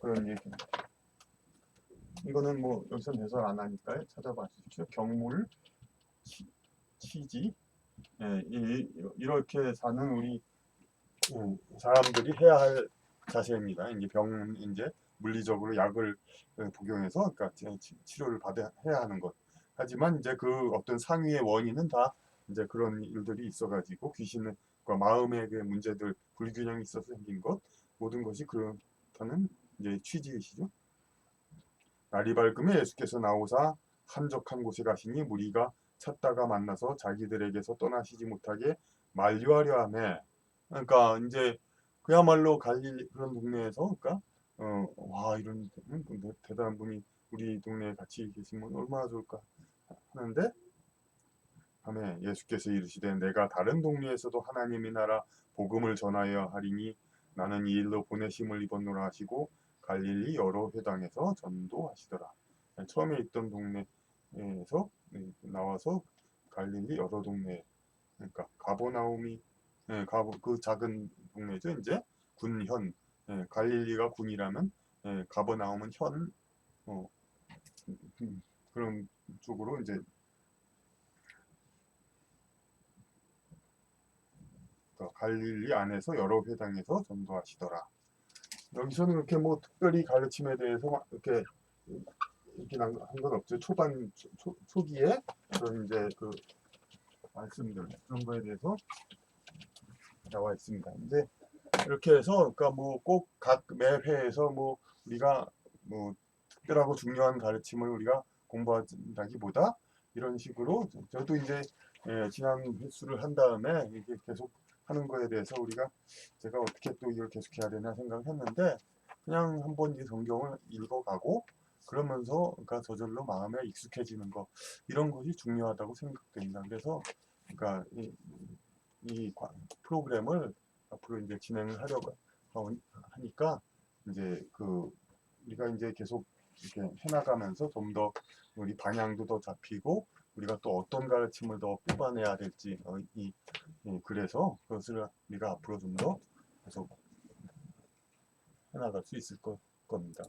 그런 얘기. 이거는 뭐 여기서 해설 안 하니까 찾아봐 주십시오. 경물 치지 예, 이렇게 사는 우리 사람들이 해야 할 자세입니다. 이제 병 이제 물리적으로 약을 복용해서 그러니까 치료를 받아야 해야 하는 것. 하지만 이제 그 어떤 상위의 원인은 다 이제 그런 일들이 있어가지고 귀신과 마음의 그 문제들 불균형이 있어서 생긴 것 모든 것이 그렇다는 이제 취지이시죠. 날이 밝음에 예수께서 나오사 한적한 곳에 가시니 무리가 찾다가 만나서 자기들에게서 떠나시지 못하게 만류하려 하매 그러니까 이제 그야말로 갈릴리 그런 동네에서 그러니까 와 이런 대단한 분이 우리 동네에 같이 계시면 얼마나 좋을까 하는데 하매 예수께서 이르시되 내가 다른 동네에서도 하나님의 나라 복음을 전하여 하리니 나는 이 일로 보내심을 입었노라 하시고 갈릴리 여러 회당에서 전도하시더라. 처음에 있던 동네에서 나와서 갈릴리 여러 동네 그러니까 가버나움이 그 작은 동네죠. 이제 군현 갈릴리가 군이라면 가버나움은 현 어, 그런 쪽으로 이제 갈릴리 안에서 여러 회당에서 전도하시더라. 여기서는 그렇게 뭐 특별히 가르침에 대해서 막 이렇게 한 건 없죠. 초기에 그런 이제 그 말씀들 그런 거에 대해서 나와 있습니다. 이제 이렇게 해서 그러니까 뭐 꼭 각 매 회에서 뭐 우리가 뭐 특별하고 중요한 가르침을 우리가 공부한다기보다 이런 식으로 저도 이제 지난 횟수를 한 다음에 이게 계속 하는 거에 대해서 우리가 제가 어떻게 또 이걸 계속 해야 되나 생각을 했는데 그냥 한번 이 성경을 읽어가고 그러면서 그러니까 저절로 마음에 익숙해지는 거 이런 것이 중요하다고 생각됩니다. 그래서 그러니까 이 프로그램을 앞으로 이제 진행을 하려고 하니까 이제 그 우리가 이제 계속 이렇게 해나가면서 좀 더 우리 방향도 더 잡히고 우리가 또 어떤 가르침을 더 뽑아내야 될지 그래서 그것을 우리가 앞으로 좀 더 계속 해나갈 수 있을 겁니다.